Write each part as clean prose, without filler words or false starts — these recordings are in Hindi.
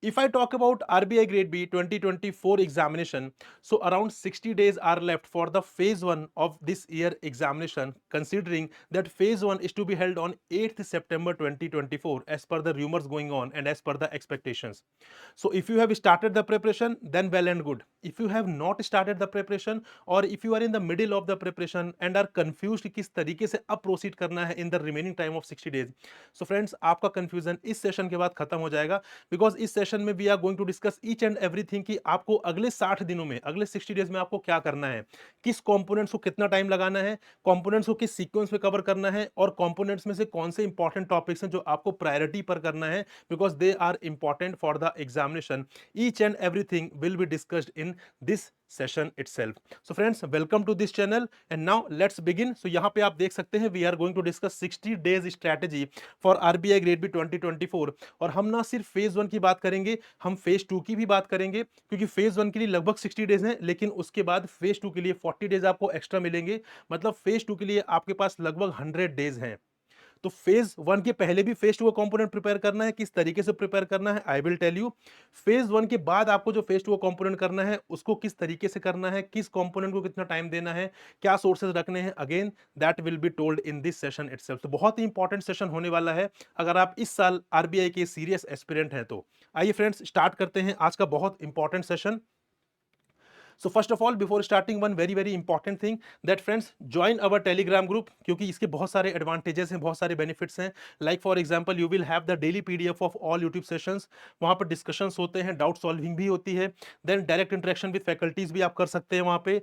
If I talk about RBI Grade B 2024 examination, so around 60 days are left for the phase 1 of this year examination, considering that phase 1 is to be held on 8th September 2024 as per the rumors going on and as per the expectations. So if you have started the preparation, then well and good. If you have not started the preparation, or if you are in the middle of the preparation and are confused कि किस तरीके से अब प्रोसीड करना है in the remaining time of 60 days, so friends आपका कंफ्यूजन इस सेशन के बाद खत्म हो जाएगा, बिकॉज इस सेशन में we are going to discuss each and everything कि आपको अगले 60 दिनों में, अगले 60 डेज में आपको क्या करना है, किस कंपोनेंट्स को कितना टाइम लगाना है, कंपोनेंट्स को किस सीक्वेंस में कवर करना है, और कंपोनेंट्स में से कौन से इंपॉर्टेंट टॉपिक्स हैं जो आपको प्रायोरिटी पर करना है, because they are important for the examination. Each and everything will be discussed in this session itself. So friends, welcome to this channel and now let's begin. So यहाँ पे आप देख सकते हैं we are going to discuss 60 days strategy for RBI Grade B 2024. और हम ना सिर्फ फेज 1 की बात करेंगे, हम फेज 2 की भी बात करेंगे, क्योंकि फेज 1 के लिए लगभग 60 डेज हैं, लेकिन उसके बाद फेज 2 के लिए 40 डेज आपको एक्स्ट्रा मिलेंगे. मतलब फेज 2 के लिए आपके पास लगभग 100 डेज हैं. तो फेज 1 के पहले भी फेज 2 का कंपोनेंट प्रिपेयर करना है, किस तरीके से प्रिपेयर करना है I will tell you. Phase 1 के बाद आपको जो फेज 2 का कंपोनेंट करना है उसको किस तरीके से करना है, किस कंपोनेंट को कितना टाइम देना है, क्या सोर्सेज रखने हैं, again that will be told in this session itself. तो बहुत ही इंपॉर्टेंट सेशन होने वाला है अगर आप इस साल आरबीआई के सीरियस एस्पिरेंट हैं तो. आइए फ्रेंड्स स्टार्ट करते हैं आज का बहुत important session. So first of all, before starting, one very important thing that friends join our Telegram group, क्योंकि इसके बहुत सारे एडवांटेजेस हैं, बहुत सारे बेनिफिट्स हैं. Like for example you will have the daily PDF of all YouTube sessions. वहाँ पर डिस्कशंस होते हैं, डाउट सॉल्विंग भी होती है. Then direct interaction with faculties भी आप कर सकते हैं वहाँ पे.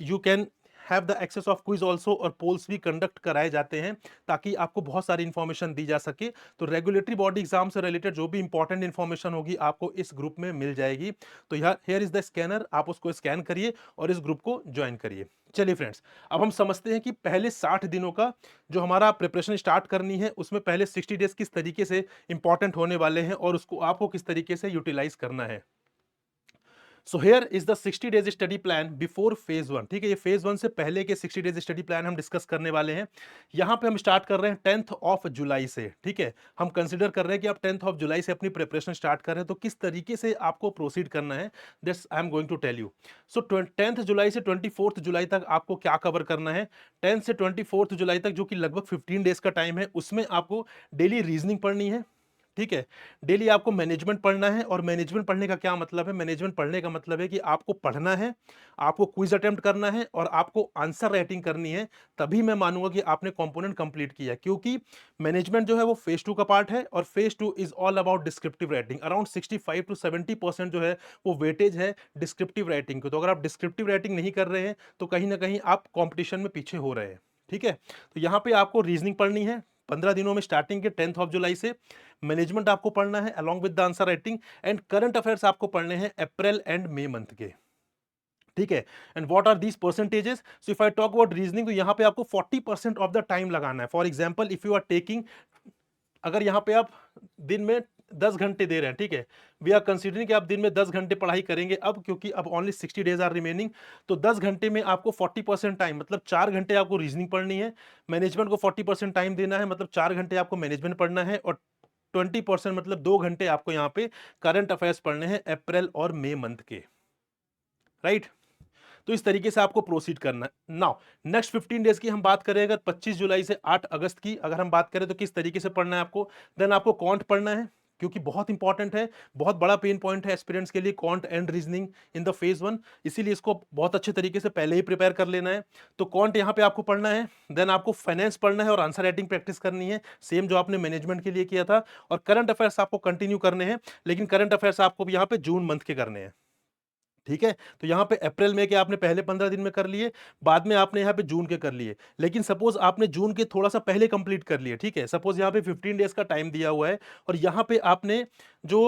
You can have the access of quiz also, और पोल्स भी कंडक्ट कराए जाते हैं ताकि आपको बहुत सारी इंफॉर्मेशन दी जा सके. तो रेगुलेटरी बॉडी एग्जाम से रिलेटेड जो भी इंपॉर्टेंट इंफॉर्मेशन होगी आपको इस ग्रुप में मिल जाएगी. तो हियर इज द स्कैनर, आप उसको स्कैन करिए और इस ग्रुप को ज्वाइन करिए. चलिए फ्रेंड्स, अब हम समझते हैं कि पहले 60 दिनों का जो हमारा प्रिपरेशन स्टार्ट करनी है उसमें पहले 60 डेज किस तरीके से इंपॉर्टेंट होने वाले हैं और उसको आपको किस तरीके से यूटिलाइज करना है. So here is the 60 days study plan before phase 1. ठीक है, ये फेज 1 से पहले के 60 डेज स्टडी प्लान हम डिस्कस करने वाले हैं. यहाँ पे हम स्टार्ट कर रहे हैं 10th ऑफ जुलाई से. ठीक है, हम कंसिडर कर रहे हैं कि आप 10th ऑफ जुलाई से अपनी प्रिपरेशन स्टार्ट कर रहे हैं, तो किस तरीके से आपको प्रोसीड करना है that's I am going to tell you. So 10th जुलाई से 24th जुलाई तक आपको क्या कवर करना है. 10th से 24th जुलाई तक जो कि लगभग 15 डेज का टाइम है, उसमें आपको डेली रीजनिंग पढ़नी है. ठीक है, डेली आपको मैनेजमेंट पढ़ना है. और मैनेजमेंट पढ़ने का क्या मतलब है, मैनेजमेंट पढ़ने का मतलब है कि आपको पढ़ना है, आपको क्विज अटेम्प्ट करना है और आपको आंसर राइटिंग करनी है. तभी मैं मानूंगा कि आपने कंपोनेंट कंप्लीट किया, क्योंकि मैनेजमेंट जो है वो फेज 2 का पार्ट है और phase 2 is all about descriptive writing. Around 65 to 70% जो है वो वेटेज है डिस्क्रिप्टिव राइटिंग को. तो अगर आप डिस्क्रिप्टिव राइटिंग नहीं कर रहे हैं तो कहीं ना कहीं आप कॉम्पिटिशन में पीछे हो रहे हैं. ठीक है, तो यहाँ पे आपको रीजनिंग पढ़नी है 15 दिनों में स्टार्टिंग के 10th ऑफ जुलाई से. मैनेजमेंट आपको पढ़ना है along with the answer writing. And current affairs आपको पढ़ने हैं अप्रैल एंड मई मंथ के. ठीक है, and what are these percentages. So if I talk about reasoning, तो यहाँ पे आपको 40% ऑफ द टाइम लगाना है. For example if you are taking, अगर यहाँ पे आप दिन में 10 घंटे दे रहे हैं, ठीक है, वी आर कंसीडरिंग कि आप दिन में 10 घंटे पढ़ाई करेंगे अब, क्योंकि अब ओनली 60 डेज आर रिमेनिंग. तो 10 घंटे में आपको 40% टाइम, मतलब 4 घंटे आपको रीजनिंग पढ़नी है. मैनेजमेंट को 40% टाइम देना है, मतलब 4 घंटे आपको मैनेजमेंट पढ़ना है. और 20% मतलब 2 घंटे आपको यहाँ पे करंट अफेयर्स पढ़ने हैं अप्रैल और मई मंथ के. राइट, तो इस तरीके से आपको प्रोसीड करना है. नाउ नेक्स्ट 15 डेज की हम बात करें, अगर 25 जुलाई से 8 अगस्त की अगर हम बात करें तो किस तरीके से पढ़ना है आपको. देन आपको कॉन्ट पढ़ना है, क्योंकि बहुत इंपॉर्टेंट है, बहुत बड़ा पेन पॉइंट है एस्पिरेंट्स के लिए can't and reasoning in the phase 1. इसीलिए इसको बहुत अच्छे तरीके से पहले ही प्रिपेयर कर लेना है. तो कॉन्ट यहाँ पे आपको पढ़ना है. देन आपको फाइनेंस पढ़ना है और आंसर राइटिंग प्रैक्टिस करनी है, सेम जो आपने मैनेजमेंट के लिए किया था. और करंट अफेयर्स आपको कंटिन्यू करने हैं, लेकिन करंट अफेयर्स आपको यहाँ पे जून मंथ के करने हैं. ठीक है, तो यहाँ पे अप्रैल में के आपने पहले 15 दिन में कर लिए, बाद में आपने यहाँ पे जून के कर लिए. लेकिन सपोज आपने जून के थोड़ा सा पहले कंप्लीट कर लिए. ठीक है, सपोज यहाँ पे 15 डेज का टाइम दिया हुआ है और यहाँ पे आपने जो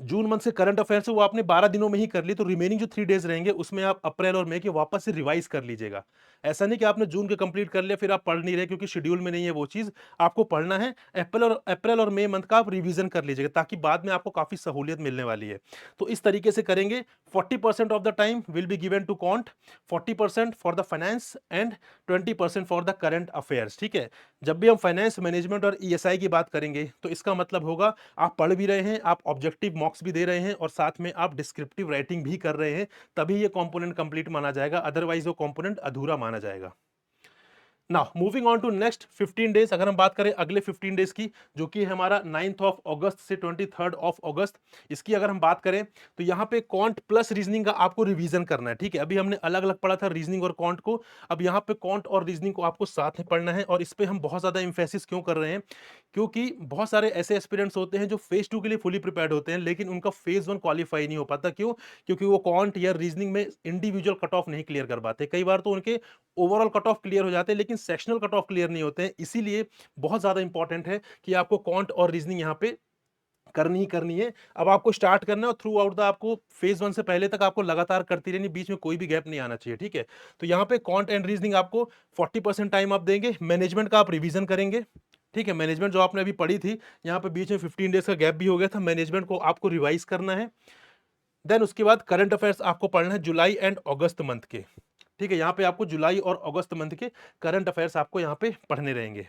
जून मंथ से करंट अफेयर्स है वो आपने 12 दिनों में ही कर ली, तो रिमेनिंग जो 3 डेज रहेंगे उसमें आप अप्रैल और मई के वापस से रिवाइज कर लीजिएगा. ऐसा नहीं कि आपने जून के कंप्लीट कर लिया फिर आप पढ़ नहीं रहे, क्योंकि शेड्यूल में नहीं है वो चीज. आपको पढ़ना है अप्रैल और मई मंथ का आप रिवीजन कर लीजिएगा, ताकि बाद में आपको काफी सहूलियत मिलने वाली है. तो इस तरीके से करेंगे 40% of the time will be given to quant, 40% for the finance and 20% for the current affairs। ठीक है, जब भी हम फाइनेंस मैनेजमेंट और ईएसआई की बात करेंगे तो इसका मतलब होगा आप पढ़ भी रहे हैं, आप ऑब्जेक्टिव मॉक्स भी दे रहे हैं और साथ में आप डिस्क्रिप्टिव राइटिंग भी कर रहे हैं, तभी ये कंपोनेंट कंप्लीट माना जाएगा, अदरवाइज वो कंपोनेंट अधूरा माना जाएगा। Now moving on to next 15 days, अगर हम बात करें अगले 15 डेज की, जो कि हमारा 9th ऑफ अगस्त से 23rd ऑफ अगस्त, इसकी अगर हम बात करें तो यहाँ पे कॉन्ट प्लस रीजनिंग का आपको रिवीजन करना है। ठीक है, अभी हमने अलग अलग पढ़ा था रीजनिंग और कॉन्ट को, अब यहाँ पे कॉन्ट और रीजनिंग को आपको साथ में पढ़ना है। और इस पे हम बहुत ज्यादा इंफेसिस क्यों कर रहे हैं, क्योंकि बहुत सारे ऐसे एस्पिरेंट्स होते हैं जो फेज 2 के लिए फुली प्रिपेयर्ड होते हैं लेकिन उनका फेज 1 क्वालिफाई नहीं हो पाता। क्यों? क्योंकि वो कॉन्ट या रीजनिंग में इंडिविजुअल कट ऑफ नहीं क्लियर कर पाते, कई बार तो उनके ओवरऑल कट ऑफ क्लियर हो जाते हैं लेकिन सेक्शनल कट ऑफ क्लियर नहीं होते हैं। इसीलिए बहुत ज्यादा इंपॉर्टेंट है कि आपको क्वांट और रीजनिंग यहाँ पे करनी ही करनी है। अब आपको स्टार्ट करना है और थ्रू आउट द आपको फेज 1 से पहले तक आपको लगातार करती रहनी, बीच में कोई भी गैप नहीं आना चाहिए। ठीक है, तो यहाँ पे क्वांट एंड रीजनिंग आपको 40% टाइम आप देंगे, मैनेजमेंट का आप रिवीजन करेंगे। ठीक है, मैनेजमेंट जो आपने अभी पढ़ी थी, यहाँ पे बीच में 15 डेज का गैप भी हो गया था, मैनेजमेंट को आपको रिवाइज करना है। देन उसके बाद करंट अफेयर्स आपको पढ़ना है जुलाई एंड अगस्त मंथ के। ठीक है, यहाँ पे आपको जुलाई और अगस्त मंथ के करंट अफेयर्स आपको यहाँ पे पढ़ने रहेंगे।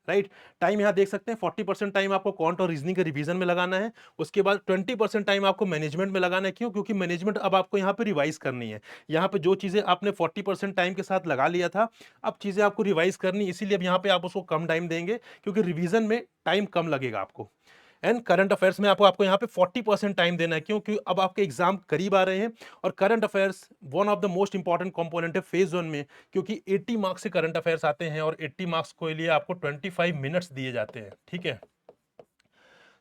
राइट, टाइम यहाँ देख सकते हैं 40% टाइम आपको क्वांट और रीजनिंग के रिवीजन में लगाना है, उसके बाद 20% टाइम आपको मैनेजमेंट में लगाना है। क्यों? क्योंकि मैनेजमेंट अब आपको यहाँ पे रिवाइज करनी है। यहाँ पे जो चीजें आपने 40% टाइम के साथ लगा लिया था, अब चीजें आपको रिवाइज करनी, इसीलिए अब यहाँ पे आप उसको कम टाइम देंगे क्योंकि रिवीजन में टाइम कम लगेगा आपको। एंड करंट अफेयर्स में आपको आपको यहाँ पे 40% टाइम देना है। क्यों? क्योंकि अब आपके एग्जाम करीब आ रहे हैं और current affairs one of the most important component है फेज 1 में, क्योंकि 80 मार्क्स से करंट अफेयर्स आते हैं और 80 मार्क्स के लिए आपको 25 मिनट्स दिए जाते हैं। ठीक है,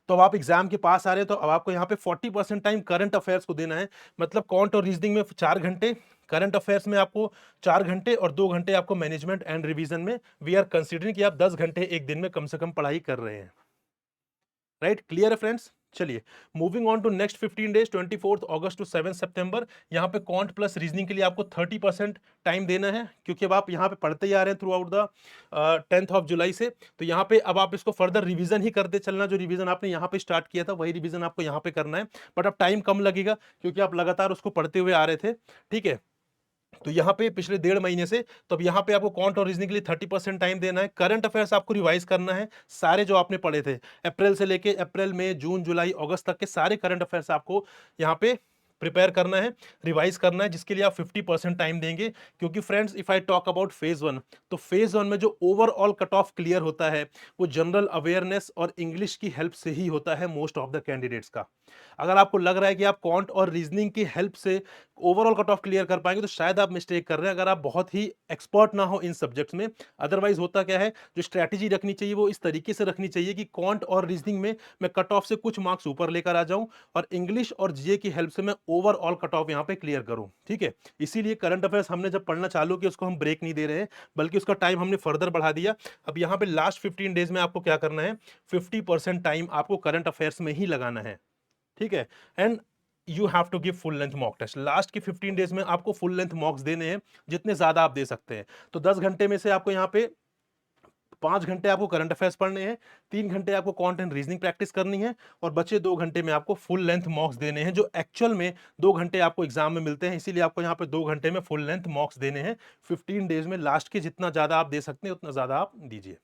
तो अब आप एग्जाम के पास आ रहे हैं तो अब आपको यहाँ पे 40% टाइम करंट अफेयर्स को देना है। मतलब कॉन्ट और रीजनिंग में 4 घंटे, करंट अफेयर्स में आपको 4 घंटे और 2 घंटे आपको मैनेजमेंट एंड रिवीजन में। वी आर कंसिडरिंग कि आप 10 घंटे एक दिन में कम से कम पढ़ाई कर रहे हैं। राइट, क्लियर है फ्रेंड्स? चलिए moving on to next 15 days, 24 अगस्त टू 7 सितंबर। यहाँ पे कॉन्ट प्लस रीजनिंग के लिए आपको 30% टाइम देना है, क्योंकि अब आप यहाँ पे पढ़ते ही आ रहे हैं through out the 10th of July से। तो यहाँ पे अब आप इसको फर्दर रिवीजन ही करते चलना, जो रिवीजन आपने यहाँ पे स्टार्ट किया था वही रिवीजन आपको यहाँ पे करना है, बट अब टाइम कम लगेगा क्योंकि आप लगातार उसको पढ़ते हुए आ रहे थे। ठीक है, तो यहाँ पे पिछले 1.5 महीने से, तो अब यहाँ पे आपको कॉन्ट और रीजनिंग के लिए 30% टाइम देना है। करंट अफेयर्स आपको रिवाइज करना है, सारे जो आपने पढ़े थे अप्रैल से लेके अप्रैल मई जून जुलाई अगस्त तक के सारे करंट अफेयर्स आपको यहाँ पे प्रिपेयर करना है, रिवाइज करना है, जिसके लिए आप 50% टाइम देंगे। क्योंकि friends if I talk about phase 1, तो फेज 1 में जो ओवरऑल कट ऑफ क्लियर होता है वो जनरल अवेयरनेस और इंग्लिश की हेल्प से ही होता है मोस्ट ऑफ द कैंडिडेट्स का। अगर आपको लग रहा है कि आप कॉन्ट और रीजनिंग की हेल्प से ओवरऑल कट ऑफ क्लियर कर पाएंगे तो शायद आप मिस्टेक कर रहे हैं, अगर आप बहुत ही एक्सपर्ट ना हो इन सब्जेक्ट्स में। अदरवाइज होता क्या है, जो स्ट्रैटेजी रखनी चाहिए वो इस तरीके से रखनी चाहिए कि कॉन्ट और रीजनिंग में मैं कट ऑफ से कुछ मार्क्स ऊपर लेकर आ जाऊं और इंग्लिश और जीए की हेल्प से मैं ओवरऑल कट ऑफ यहाँ पे क्लियर करूं। ठीक है, इसीलिए करंट अफेयर्स हमने जब पढ़ना चालू किया उसको हम ब्रेक नहीं दे रहे हैं, बल्कि उसका टाइम हमने फर्दर बढ़ा दिया। अब यहाँ पे लास्ट 15 डेज में आपको क्या करना है, 50% टाइम आपको करंट अफेयर्स में ही लगाना है। ठीक है, and you have to give full length mock test. Last के 15 डेज में आपको फुल लेंथ मॉक्स देने हैं, जितने ज्यादा आप दे सकते हैं। तो 10 घंटे में से आपको यहाँ पे 5 घंटे आपको करंट अफेयर्स पढ़ने हैं, 3 घंटे आपको कंटेंट रीजनिंग प्रैक्टिस करनी है और बचे 2 घंटे में आपको फुल लेंथ मॉक्स देने हैं, जो एक्चुअल में 2 घंटे आपको एग्जाम में मिलते हैं। इसीलिए आपको यहाँ पे 2 घंटे में फुल लेंथ मॉक्स देने हैं 15 डेज में। लास्ट के जितना ज्यादा आप दे सकते हैं उतना ज्यादा आप दीजिए।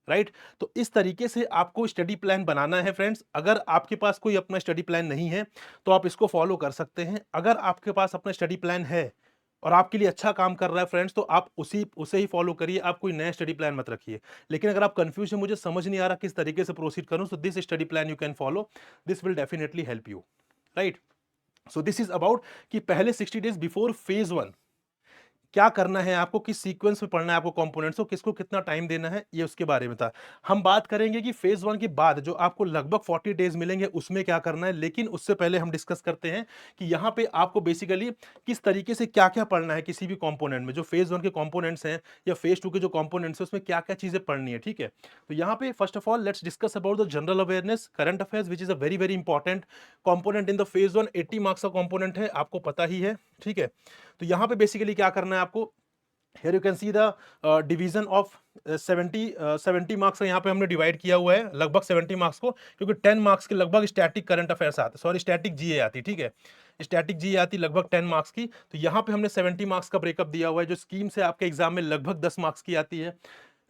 राइट, तो इस तरीके से आपको स्टडी प्लान बनाना है फ्रेंड्स। अगर आपके पास कोई अपना स्टडी प्लान नहीं है तो आप इसको फॉलो कर सकते हैं। अगर आपके पास अपना स्टडी प्लान है और आपके लिए अच्छा काम कर रहा है फ्रेंड्स, तो आप उसे ही फॉलो करिए, आप कोई नया स्टडी प्लान मत रखिए। लेकिन अगर आप कंफ्यूज है, मुझे समझ नहीं आ रहा किस तरीके से प्रोसीड करूं, so this study plan you can follow, this will definitely help you. Right, so this is about कि पहले 60 डेज बिफोर फेज 1 क्या करना है आपको, किस सीक्वेंस में पढ़ना है आपको कंपोनेंट्स को, किसको कितना टाइम देना है, ये उसके बारे में था। हम बात करेंगे कि फेज 1 के बाद जो आपको लगभग 40 डेज मिलेंगे उसमें क्या करना है, लेकिन उससे पहले हम डिस्कस करते हैं कि यहाँ पे आपको बेसिकली किस तरीके से क्या क्या पढ़ना है किसी भी कंपोनेंट में। जो फेज 1 के कंपोनेंट्स हैं या फेज 2 के जो कंपोनेंट्स हैं उसमें क्या क्या चीजें पढ़नी है। ठीक है, तो यहाँ पे first of all let's discuss about the general awareness current affairs, which is a very very important component in the phase 1। 80 marks का कंपोनेंट है, आपको पता ही है। ठीक है, तो यहाँ पे बेसिकली क्या करना है आपको, here you can see the division of 70 marks का यहाँ पे हमने डिवाइड किया हुआ है लगभग 70 मार्क्स को, क्योंकि 10 मार्क्स के लगभग स्टैटिक करंट अफेयर्स आते, सॉरी स्टैटिक जीए आती, ठीक है, स्टैटिक जीए आती लगभग 10 मार्क्स की। तो यहाँ पे हमने 70 मार्क्स का ब्रेकअप दिया हुआ है, जो स्कीम से आपके एग्जाम में लगभग 10 मार्क्स की आती है।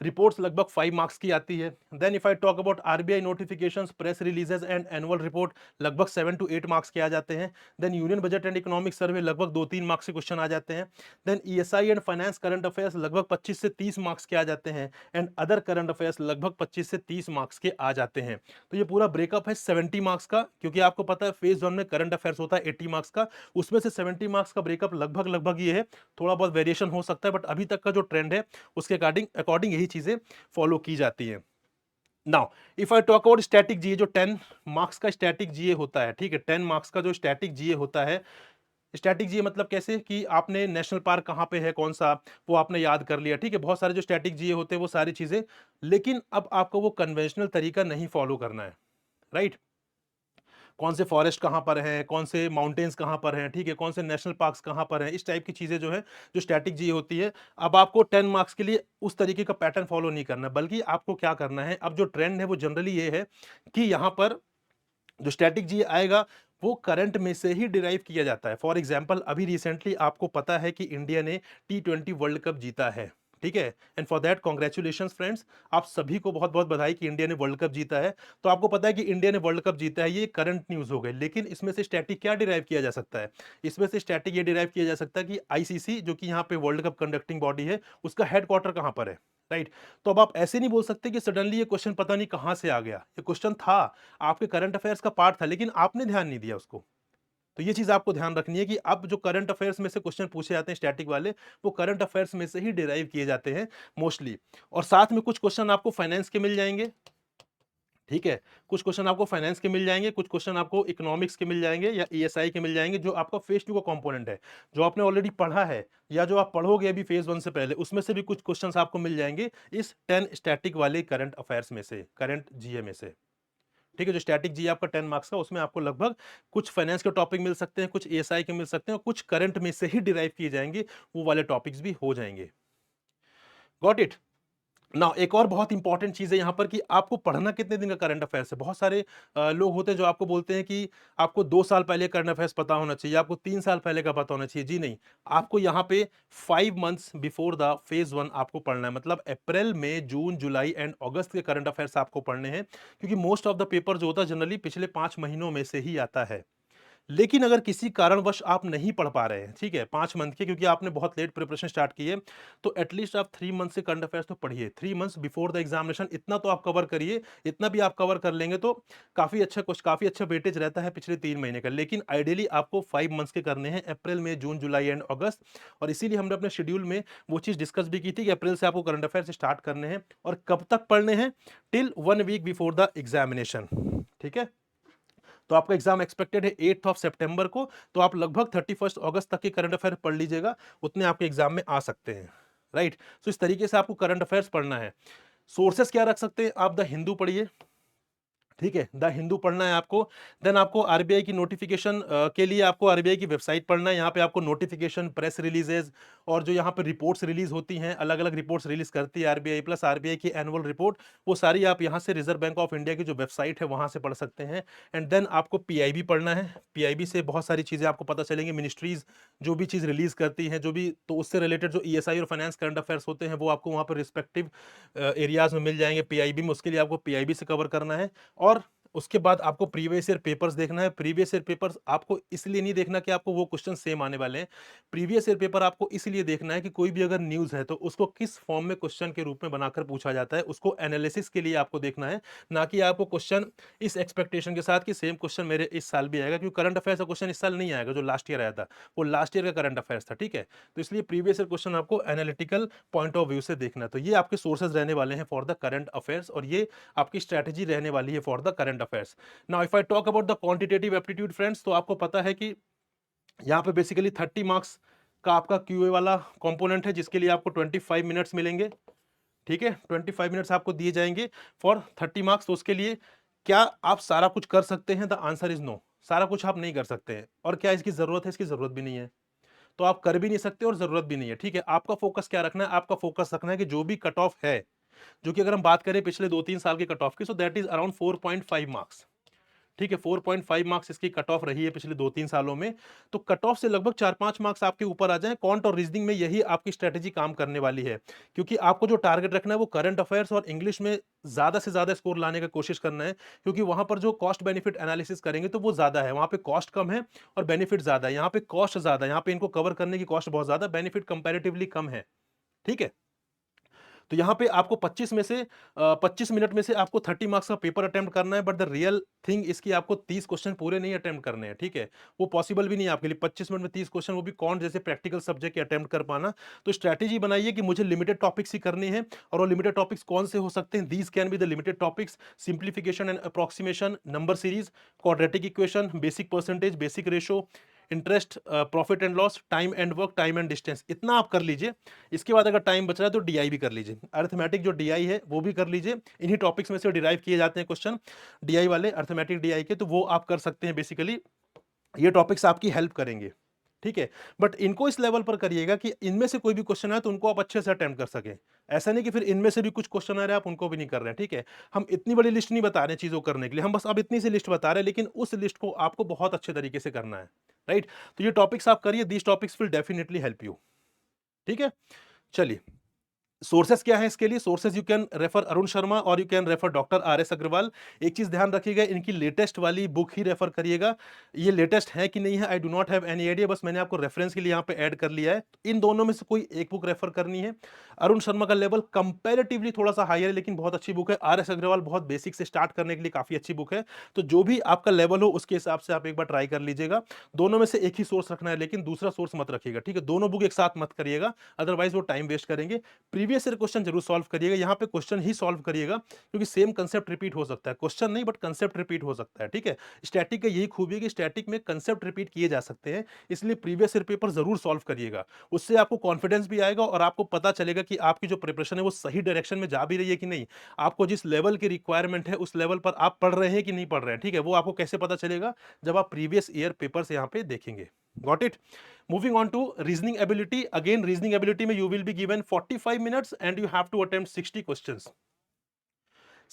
रिपोर्ट्स लगभग 5 मार्क्स की आती है। Then if I talk about RBI notifications, press releases and annual report लगभग 7 to 8 मार्क्स के आ जाते हैं। Then union budget and economic survey लगभग 2-3 मार्क्स के क्वेश्चन आ जाते हैं। Then ESI and finance current affairs लगभग 25 से 30 मार्क्स के आ जाते हैं। एंड अदर करंट अफेयर्स लगभग 25 से 30 मार्क्स के आ जाते हैं। तो ये पूरा ब्रेकअप है 70 मार्क्स का, क्योंकि आपको पता है फेज 1 में करंट अफेयर्स होता है 80 मार्क्स का, उसमें से 70 मार्क्स का ब्रेकअप लगभग लगभग ये है। थोड़ा बहुत वेरिएशन हो सकता है, बट अभी तक का जो ट्रेंड है उसके अकॉर्डिंग अकॉर्डिंग यही चीजें फॉलो की जाती है। Now if I talk about static GA, जो 10 मार्क्स का स्टैटिक जीए होता है, ठीक है, 10 मार्क्स का जो स्टैटिक जीए होता है, स्टैटिक जीए मतलब कैसे कि आपने नेशनल पार्क कहाँ पे है कौन सा, वो आपने याद कर लिया, ठीक है, बहुत सारे जो स्टैटिक जीए होते हैं वो सारी चीजें। लेकिन अब आपको वो कन्वेंशनल तरीका नहीं फॉलो करना है, राइट। कौन से फॉरेस्ट कहाँ पर हैं, कौन से माउंटेन्स कहाँ पर हैं, ठीक है, कौन से नेशनल पार्क्स कहाँ पर हैं, इस टाइप की चीज़ें जो है, जो स्टैटिक जी होती है। अब आपको 10 मार्क्स के लिए उस तरीके का पैटर्न फॉलो नहीं करना, बल्कि आपको क्या करना है, अब जो ट्रेंड है वो जनरली ये है कि यहाँ पर जो स्टैटिक जी आएगा वो करंट में से ही डिराइव किया जाता है। फॉर एग्जाम्पल अभी रिसेंटली आपको पता है कि इंडिया ने T20 वर्ल्ड कप जीता है, ठीक है, and for that congratulations friends, आप सभी को बहुत बहुत बधाई कि इंडिया ने वर्ल्ड कप जीता है। तो आपको पता है कि इंडिया ने वर्ल्ड कप जीता है, ये करंट न्यूज हो गई, लेकिन इसमें से स्टैटिक क्या डिराइव किया जा सकता है, इसमें से स्टैटिक ये डिराइव किया जा सकता है कि आईसीसी जो कि यहाँ पे वर्ल्ड कप कंडक्टिंग बॉडी है, उसका हेडक्वार्टर कहाँ पर है, राइट। तो अब आप ऐसे नहीं बोल सकते कि सडनली ये क्वेश्चन पता नहीं कहां से आ गया, ये क्वेश्चन था, आपके करंट अफेयर्स का पार्ट था, लेकिन आपने ध्यान नहीं दिया उसको। तो ये चीज आपको ध्यान रखनी है कि अब जो करंट अफेयर्स में से क्वेश्चन पूछे जाते हैं स्टैटिक वाले, वो करंट अफेयर्स में से ही डिराइव किए जाते हैं मोस्टली। और साथ में कुछ क्वेश्चन आपको फाइनेंस के मिल जाएंगे, ठीक है, कुछ क्वेश्चन आपको फाइनेंस के मिल जाएंगे, कुछ क्वेश्चन आपको इकोनॉमिक्स के मिल जाएंगे या ईएसआई के मिल जाएंगे, जो आपका फेज 2 का कंपोनेंट है, जो आपने ऑलरेडी पढ़ा है या जो आप पढ़ोगे अभी फेज 1 से पहले, उसमें से भी कुछ क्वेश्चंस आपको मिल जाएंगे इस 10 स्टैटिक वाले करंट अफेयर्स में से, करंट जीए में से, ठीक है। जो स्टैटिक जी आपका 10 मार्क्स का, उसमें आपको लगभग कुछ फाइनेंस के टॉपिक मिल सकते हैं, कुछ ईएसआई के मिल सकते हैं, और कुछ करंट में से ही डिराइव किए जाएंगे, वो वाले टॉपिक्स भी हो जाएंगे। Got it. नाउ एक और बहुत इंपॉर्टेंट चीज है यहाँ पर कि आपको पढ़ना कितने दिन का करंट अफेयर्स है। बहुत सारे लोग होते हैं जो आपको बोलते हैं कि आपको 2 साल पहले करंट अफेयर्स पता होना चाहिए, आपको 3 साल पहले का पता होना चाहिए। जी नहीं, आपको यहाँ पे 5 मंथ्स बिफोर द फेज 1 आपको पढ़ना है, मतलब अप्रैल मई जून जुलाई एंड अगस्त के करंट अफेयर्स आपको पढ़ने हैं, क्योंकि मोस्ट ऑफ द पेपर जो होता है जनरली पिछले 5 महीनों में से ही आता है। लेकिन अगर किसी कारणवश आप नहीं पढ़ पा रहे हैं, ठीक है, 5 मंथ के, क्योंकि आपने बहुत लेट प्रिपरेशन स्टार्ट की है, तो एटलीस्ट आप 3 मंथ से करंट अफेयर्स तो पढ़िए, 3 मंथ्स बिफोर द एग्जामिनेशन, इतना तो आप कवर करिए। इतना भी आप कवर कर लेंगे तो काफी अच्छा वेटेज रहता है पिछले 3 महीने का। लेकिन आइडियली आपको 5 मंथ्स के करने हैं, अप्रैल में जून जुलाई एंड अगस्त। और इसीलिए हमने अपने शेड्यूल में वो चीज डिस्कस भी की थी कि अप्रैल से आपको करंट अफेयर्स स्टार्ट करने हैं, और कब तक पढ़ने हैं, till 1 week before the examination, ठीक है। तो आपका एग्जाम एक्सपेक्टेड है 8 सितंबर को, तो आप लगभग 31 अगस्त तक के करंट अफेयर पढ़ लीजिएगा, उतने आपके एग्जाम में आ सकते हैं, राइट। सो इस तरीके से आपको करंट अफेयर्स पढ़ना है। सोर्सेस क्या रख सकते हैं आप, द हिंदू पढ़िए, ठीक है, द हिंदू पढ़ना है आपको। देन आपको आरबीआई की नोटिफिकेशन के लिए आपको आरबीआई की वेबसाइट पढ़ना है। यहाँ पे आपको नोटिफिकेशन, प्रेस रिलीजेज, और जो यहाँ पे रिपोर्ट्स रिलीज होती हैं, अलग अलग रिपोर्ट्स रिलीज करती है आरबीआई, प्लस आरबीआई की एनुअल रिपोर्ट, वो सारी आप यहाँ से रिजर्व बैंक ऑफ इंडिया की जो वेबसाइट है वहाँ से पढ़ सकते हैं। एंड देन आपको पीआईबी पढ़ना है। पीआईबी से बहुत सारी चीज़ें आपको पता चलेंगी, मिनिस्ट्रीज जो भी चीज़ रिलीज करती हैं, जो भी, तो उससे रिलेटेड जो ईएसआई और फाइनेंस करंट अफेयर्स होते हैं वो आपको वहाँ पर रिस्पेक्टिव एरियाज में मिल जाएंगे पीआईबी में। उसके लिए आपको पीआईबी से कवर करना है। और उसके बाद आपको प्रीवियस ईयर पेपर्स देखना है। प्रीवियस ईयर पेपर्स आपको इसलिए नहीं देखना कि आपको वो क्वेश्चन सेम आने वाले हैं। प्रीवियस ईयर पेपर आपको इसलिए देखना है कि कोई भी अगर न्यूज़ है तो उसको किस फॉर्म में क्वेश्चन के रूप में बनाकर पूछा जाता है, उसको एनालिसिस के लिए आपको देखना है। ना कि आपको क्वेश्चन इस एक्सपेक्टेशन के साथ कि सेम क्वेश्चन मेरे इस साल भी आएगा, क्योंकि करंट अफेयर्स का क्वेश्चन इस साल नहीं आएगा, जो लास्ट ईयर आया था वो लास्ट ईयर का करंट अफेयर्स था, ठीक है। तो इसलिए प्रीवियस ईयर क्वेश्चन आपको एनालिटिकल पॉइंट ऑफ व्यू से देखना है। तो ये आपके सोर्सेज रहने वाले हैं फॉर द करंट अफेयर्स, और ये आपकी स्ट्रैटेजी रहने वाली है for the current affairs. Now if I talk about the quantitative aptitude friends, तो आपको पता है कि यहाँ पे बेसिकली 30 मार्क्स का आपका क्यूए वाला कंपोनेंट है, जिसके लिए आपको 25 मिनट्स मिलेंगे, ठीक है। 25 मिनट्स आपको दिए जाएंगे फॉर 30 मार्क्स। तो उसके लिए क्या आप सारा कुछ कर सकते हैं? द आंसर इज नो, सारा कुछ आप नहीं कर सकते हैं। और क्या इसकी जरूरत है? इसकी जरूरत भी नहीं है। तो आप कर भी नहीं सकते और जरूरत भी नहीं है। ठीक है, आपका फोकस क्या रखना है, आपका फोकस रखना है कि जो भी कट ऑफ है, जो कि अगर हम बात करें पिछले 2-3 साल के कट ऑफ की, so that is around 4.5 marks. ठीक है, 4.5 मार्क्स इसकी कट ऑफ रही है पिछले 2-3 सालों में। तो कट ऑफ से लगभग 4-5 मार्क्स आपके ऊपर आ जाए, क्वांट और रीजनिंग में यही आपकी स्ट्रेटेजी काम करने वाली है। क्योंकि आपको जो टारगेट रखना है वो करंट अफेयर्स और इंग्लिश में ज्यादा से ज्यादा स्कोर लाने का कोशिश करना है। क्योंकि वहां पर जो कॉस्ट बेनिफिट एनालिसिस करेंगे तो वो ज्यादा है, वहां पे कॉस्ट कम है और बेनिफिट ज्यादा है। यहाँ पे कॉस्ट ज्यादा है, यहाँ पे इनको कवर करने की कॉस्ट बहुत ज्यादा, बेनिफिट कंपेरेटिवली कम है। ठीक है, तो यहाँ पे आपको 25 मिनट में से आपको 30 मार्क्स का पेपर अटेम्प्ट करना है, बट द रियल थिंग इसकी आपको 30 क्वेश्चन पूरे नहीं अटेम्प्ट करने हैं। ठीक है, वो पॉसिबल भी नहीं है आपके लिए 25 मिनट में 30 क्वेश्चन, वो भी कौन जैसे प्रैक्टिकल सब्जेक्ट के अटेम्प्ट कर पाना। तो स्ट्रैटेजी बनाइए कि मुझे लिमिटेड टॉपिक्स ही करने हैं, और वो लिमिटेड टॉपिक्स कौन से हो सकते हैं, these can be the limited topics: simplification and approximation, number series, quadratic equation, basic percentage, basic ratio, interest, profit and loss, time and work, time and distance. इतना आप कर लीजिए। इसके बाद अगर टाइम बच रहा है तो डीआई भी कर लीजिए, अर्थमेटिक जो डीआई है वो भी कर लीजिए। इन्हीं टॉपिक्स में से डिराइव किए जाते हैं क्वेश्चन डीआई वाले, अर्थमेटिक डीआई के, तो वो आप कर सकते हैं। बेसिकली ये टॉपिक्स आपकी हेल्प करेंगे। ठीक है, बट इनको इस लेवल पर करिएगा कि इनमें से कोई भी क्वेश्चन आए तो उनको आप अच्छे से अटेम्प्ट कर सकें। ऐसा नहीं कि फिर इनमें से भी कुछ क्वेश्चन आ रहे हैं आप उनको भी नहीं कर रहे हैं। ठीक है, हम इतनी बड़ी लिस्ट नहीं बता रहे हैं चीजों को करने के लिए, हम बस अब इतनी सी लिस्ट बता रहे हैं, लेकिन उस लिस्ट को आपको बहुत अच्छे तरीके से करना है। राइट, तो ये टॉपिक्स आप करिए, these topics will definitely help you. ठीक है, चलिए, सोर्सेस क्या है इसके लिए? Sources you can refer Arun Sharma और you can refer doctor R S Agrawal. एक चीज ध्यान रखिएगा, इनकी लेटेस्ट वाली बुक ही रेफर करिएगा। ये लेटेस्ट है कि नहीं है, I do not have any idea, बस मैंने आपको रेफरेंस के लिए यहाँ पे ऐड कर लिया है। इन दोनों में से कोई एक बुक रेफर करनी है। अरुण शर्मा का लेवल कंपैरेटिवली थोड़ा सा हायर है, लेकिन बहुत अच्छी बुक है। आर एस अग्रवाल बहुत बेसिक से स्टार्ट करने के लिए काफी अच्छी बुक है। तो जो भी आपका लेवल हो उसके हिसाब से आप एक बार ट्राई कर लीजिएगा। दोनों में से एक ही सोर्स रखना है, लेकिन दूसरा सोर्स मत रखिएगा। ठीक है, दोनों बुक एक साथ मत करिएगा, अदरवाइज वो टाइम वेस्ट करेंगे। प्रीवियस ईयर क्वेश्चन जरूर सॉल्व करिएगा, यहाँ पे क्वेश्चन ही सॉल्व करिएगा, क्योंकि सेम कंसेप्ट रिपीट हो सकता है, क्वेश्चन नहीं बट कंसेप्ट रिपीट हो सकता है। ठीक है, स्टैटिक का यही खूबी है कि स्टैटिक में कंसेप्ट रिपीट किए जा सकते हैं, इसलिए प्रीवियस ईयर पेपर जरूर सॉल्व करिएगा। उससे आपको कॉन्फिडेंस भी आएगा और आपको पता चलेगा कि आपकी जो प्रिपरेशन है वो सही डायरेक्शन में जा भी रही है कि नहीं, आपको जिस लेवल की रिक्वायरमेंट है उस लेवल पर आप पढ़ रहे हैं कि नहीं पढ़ रहे हैं। ठीक है, वो आपको कैसे पता चलेगा? जब आप प्रीवियस ईयर पेपर्स यहाँ पे देखेंगे। Got it? Moving on to reasoning ability. Again, reasoning ability में you will be given 45 minutes and you have to attempt 60 questions.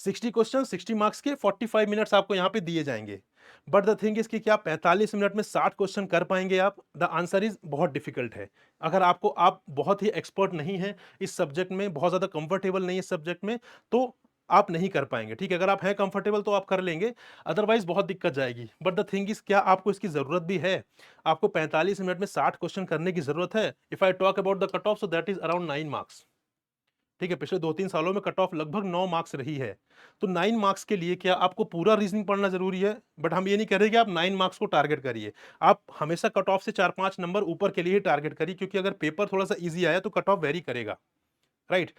60 question 60 marks के 45 मिनट्स आपको यहाँ पे दिए जाएंगे। बट द थिंग इज कि क्या 45 मिनट में 60 क्वेश्चन कर पाएंगे आप? द आंसर इज बहुत डिफिकल्ट है। अगर आप बहुत ही एक्सपर्ट नहीं है इस सब्जेक्ट में, बहुत ज्यादा कंफर्टेबल नहीं है इस सब्जेक्ट में, तो आप नहीं कर पाएंगे। ठीक है, अगर आप हैं कंफर्टेबल तो आप कर लेंगे, अदरवाइज बहुत दिक्कत जाएगी। बट द थिंग इज, क्या आपको इसकी जरूरत भी है? आपको 45 मिनट में 60 क्वेश्चन करने की जरूरत है? If I talk about the cut off, so that is around 9 marks. ठीक है, पिछले 2-3 सालों में कट ऑफ लगभग 9 मार्क्स रही है। तो 9 मार्क्स के लिए क्या आपको पूरा रीजनिंग पढ़ना जरूरी है? बट हम ये नहीं कह रहे कि आप 9 मार्क्स को टारगेट करिए। आप हमेशा कट ऑफ से 4-5 नंबर ऊपर के लिए ही टारगेट करिए, क्योंकि अगर पेपर थोड़ा सा ईजी आया तो कट ऑफ वेरी करेगा। राइट,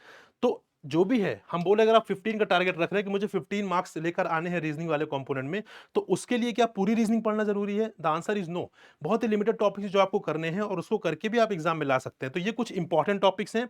तो जो भी है, हम बोले अगर आप 15 का टारगेट रख रहे हैं कि मुझे 15 मार्क्स लेकर आने हैं रीजनिंग वाले कंपोनेंट में, तो उसके लिए क्या पूरी रीजनिंग पढ़ना जरूरी है? The answer is no. बहुत ही लिमिटेड टॉपिक्स जो आपको करने हैं और उसको करके भी आप एग्जाम में ला सकते हैं। तो ये कुछ इंपॉर्टेंट टॉपिक्स हैं।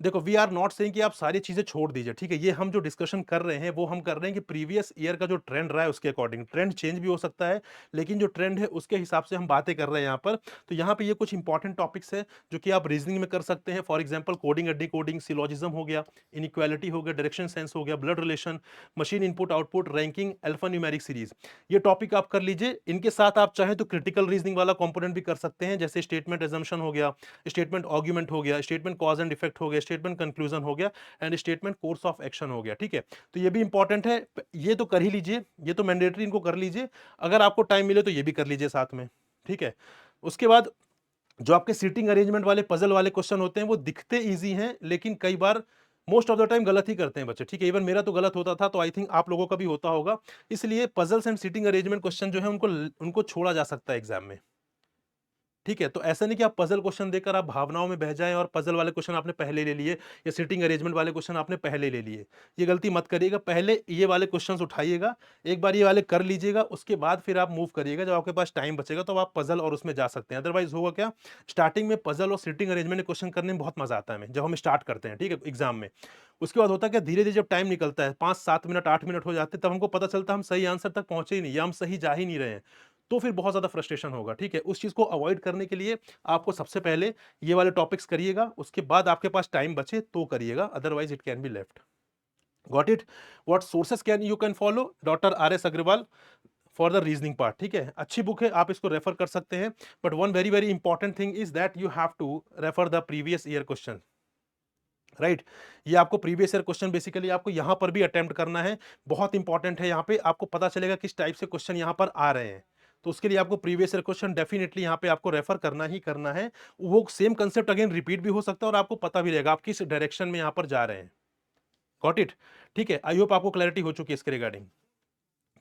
देखो, वी आर नॉट सेइंग कि आप सारी चीजें छोड़ दीजिए। ठीक है, ये हम जो डिस्कशन कर रहे हैं वो हम कर रहे हैं कि प्रीवियस ईयर का जो ट्रेंड रहा है उसके अकॉर्डिंग। ट्रेंड चेंज भी हो सकता है, लेकिन जो ट्रेंड है उसके हिसाब से हम बातें कर रहे हैं यहाँ पर। तो यहाँ पे ये कुछ इंपॉर्टेंट टॉपिक्स है जो कि आप रीजनिंग में कर सकते हैं। For example, coding and decoding, syllogism हो गया, इनइक्वालिटी हो गया, डायरेक्शन सेंस हो गया, blood relation, machine input output, ranking, alpha numeric series. ये टॉपिक आप कर लीजिए। इनके साथ आप चाहें तो क्रिटिकल रीजनिंग वाला कंपोनेंट भी कर सकते हैं, जैसे स्टेटमेंट एजम्पशन हो गया, स्टेटमेंट आर्गुमेंट हो गया, स्टेटमेंट कॉज एंड इफेक्ट हो गया, स्टेटमेंट कंक्लूजन हो गया, and statement course of action हो गया। ठीक है, तो ये भी इंपॉर्टेंट है, ये तो कर ही लीजिए, ये तो मैंडेटरी, इनको कर लीजिए। अगर आपको टाइम मिले तो ये भी कर लीजिए साथ में। ठीक है, उसके बाद जो आपके सीटिंग अरेंजमेंट वाले पजल वाले क्वेश्चन होते हैं वो दिखते इजी हैं, लेकिन कई बार मोस्ट ऑफ द टाइम गलत ही करते हैं बच्चे। ठीक है, इवन मेरा तो गलत होता था, तो आई थिंक आप लोगों का भी होता होगा। इसलिए puzzles and seating arrangement question जो है उनको उनको छोड़ा जा सकता है एग्जाम में। ठीक है, तो ऐसा नहीं कि आप पजल क्वेश्चन देकर आप भावनाओं में बह जाएं और पजल वाले क्वेश्चन आपने पहले ले लिए या सिटिंग अरेंजमेंट वाले क्वेश्चन आपने पहले ले लिए। ये गलती मत करिएगा, पहले ये वाले क्वेश्चंस उठाइएगा, एक बार ये वाले कर लीजिएगा, उसके बाद फिर आप मूव करिएगा। जब आपके पास टाइम बचेगा तो आप पजल और उसमें जा सकते हैं। अदरवाइज होगा क्या, स्टार्टिंग में पजल और सिटिंग अरेंजमेंट क्वेश्चन करने में बहुत मजा आता है हमें, जब हम स्टार्ट करते हैं। ठीक है, एग्जाम में उसके बाद होता है क्या, धीरे धीरे जब टाइम निकलता है, 5-7 मिनट 8 मिनट हो जाते हैं, तब हमको पता चलता है हम सही आंसर तक पहुंचे ही नहीं या हम सही जा ही नहीं रहे हैं। तो फिर बहुत ज़्यादा फ्रस्ट्रेशन होगा, ठीक है? उस चीज़ को अवॉइड करने के लिए आपको सबसे पहले ये वाले टॉपिक्स करिएगा, उसके बाद आपके पास टाइम बचे तो करिएगा, otherwise it can be left. Got it? What sources can you can follow? Doctor R S. Agarwal for the reasoning part, ठीक है? अच्छी बुक है, आप इसको रेफर कर सकते हैं। But one very very important thing is that you have to refer the previous year question, right? ये आपको प्रीवियस ईयर क्वेश्चन बेसिकली आपको यहाँ पर भी अटेम्प्ट करना है, बहुत इंपॉर्टेंट है। यहाँ पे आपको पता चलेगा किस टाइप से क्वेश्चन यहाँ पर आ रहे हैं, तो उसके लिए आपको प्रीवियस ईयर क्वेश्चन डेफिनेटली यहाँ पे आपको रेफर करना ही करना है। वो सेम कंसेप्ट अगेन रिपीट भी हो सकता है और आपको पता भी रहेगा आप किस डायरेक्शन में यहाँ पर जा रहे हैं। Got it? ठीक है, आई होप आपको क्लैरिटी हो चुकी है इसके रिगार्डिंग।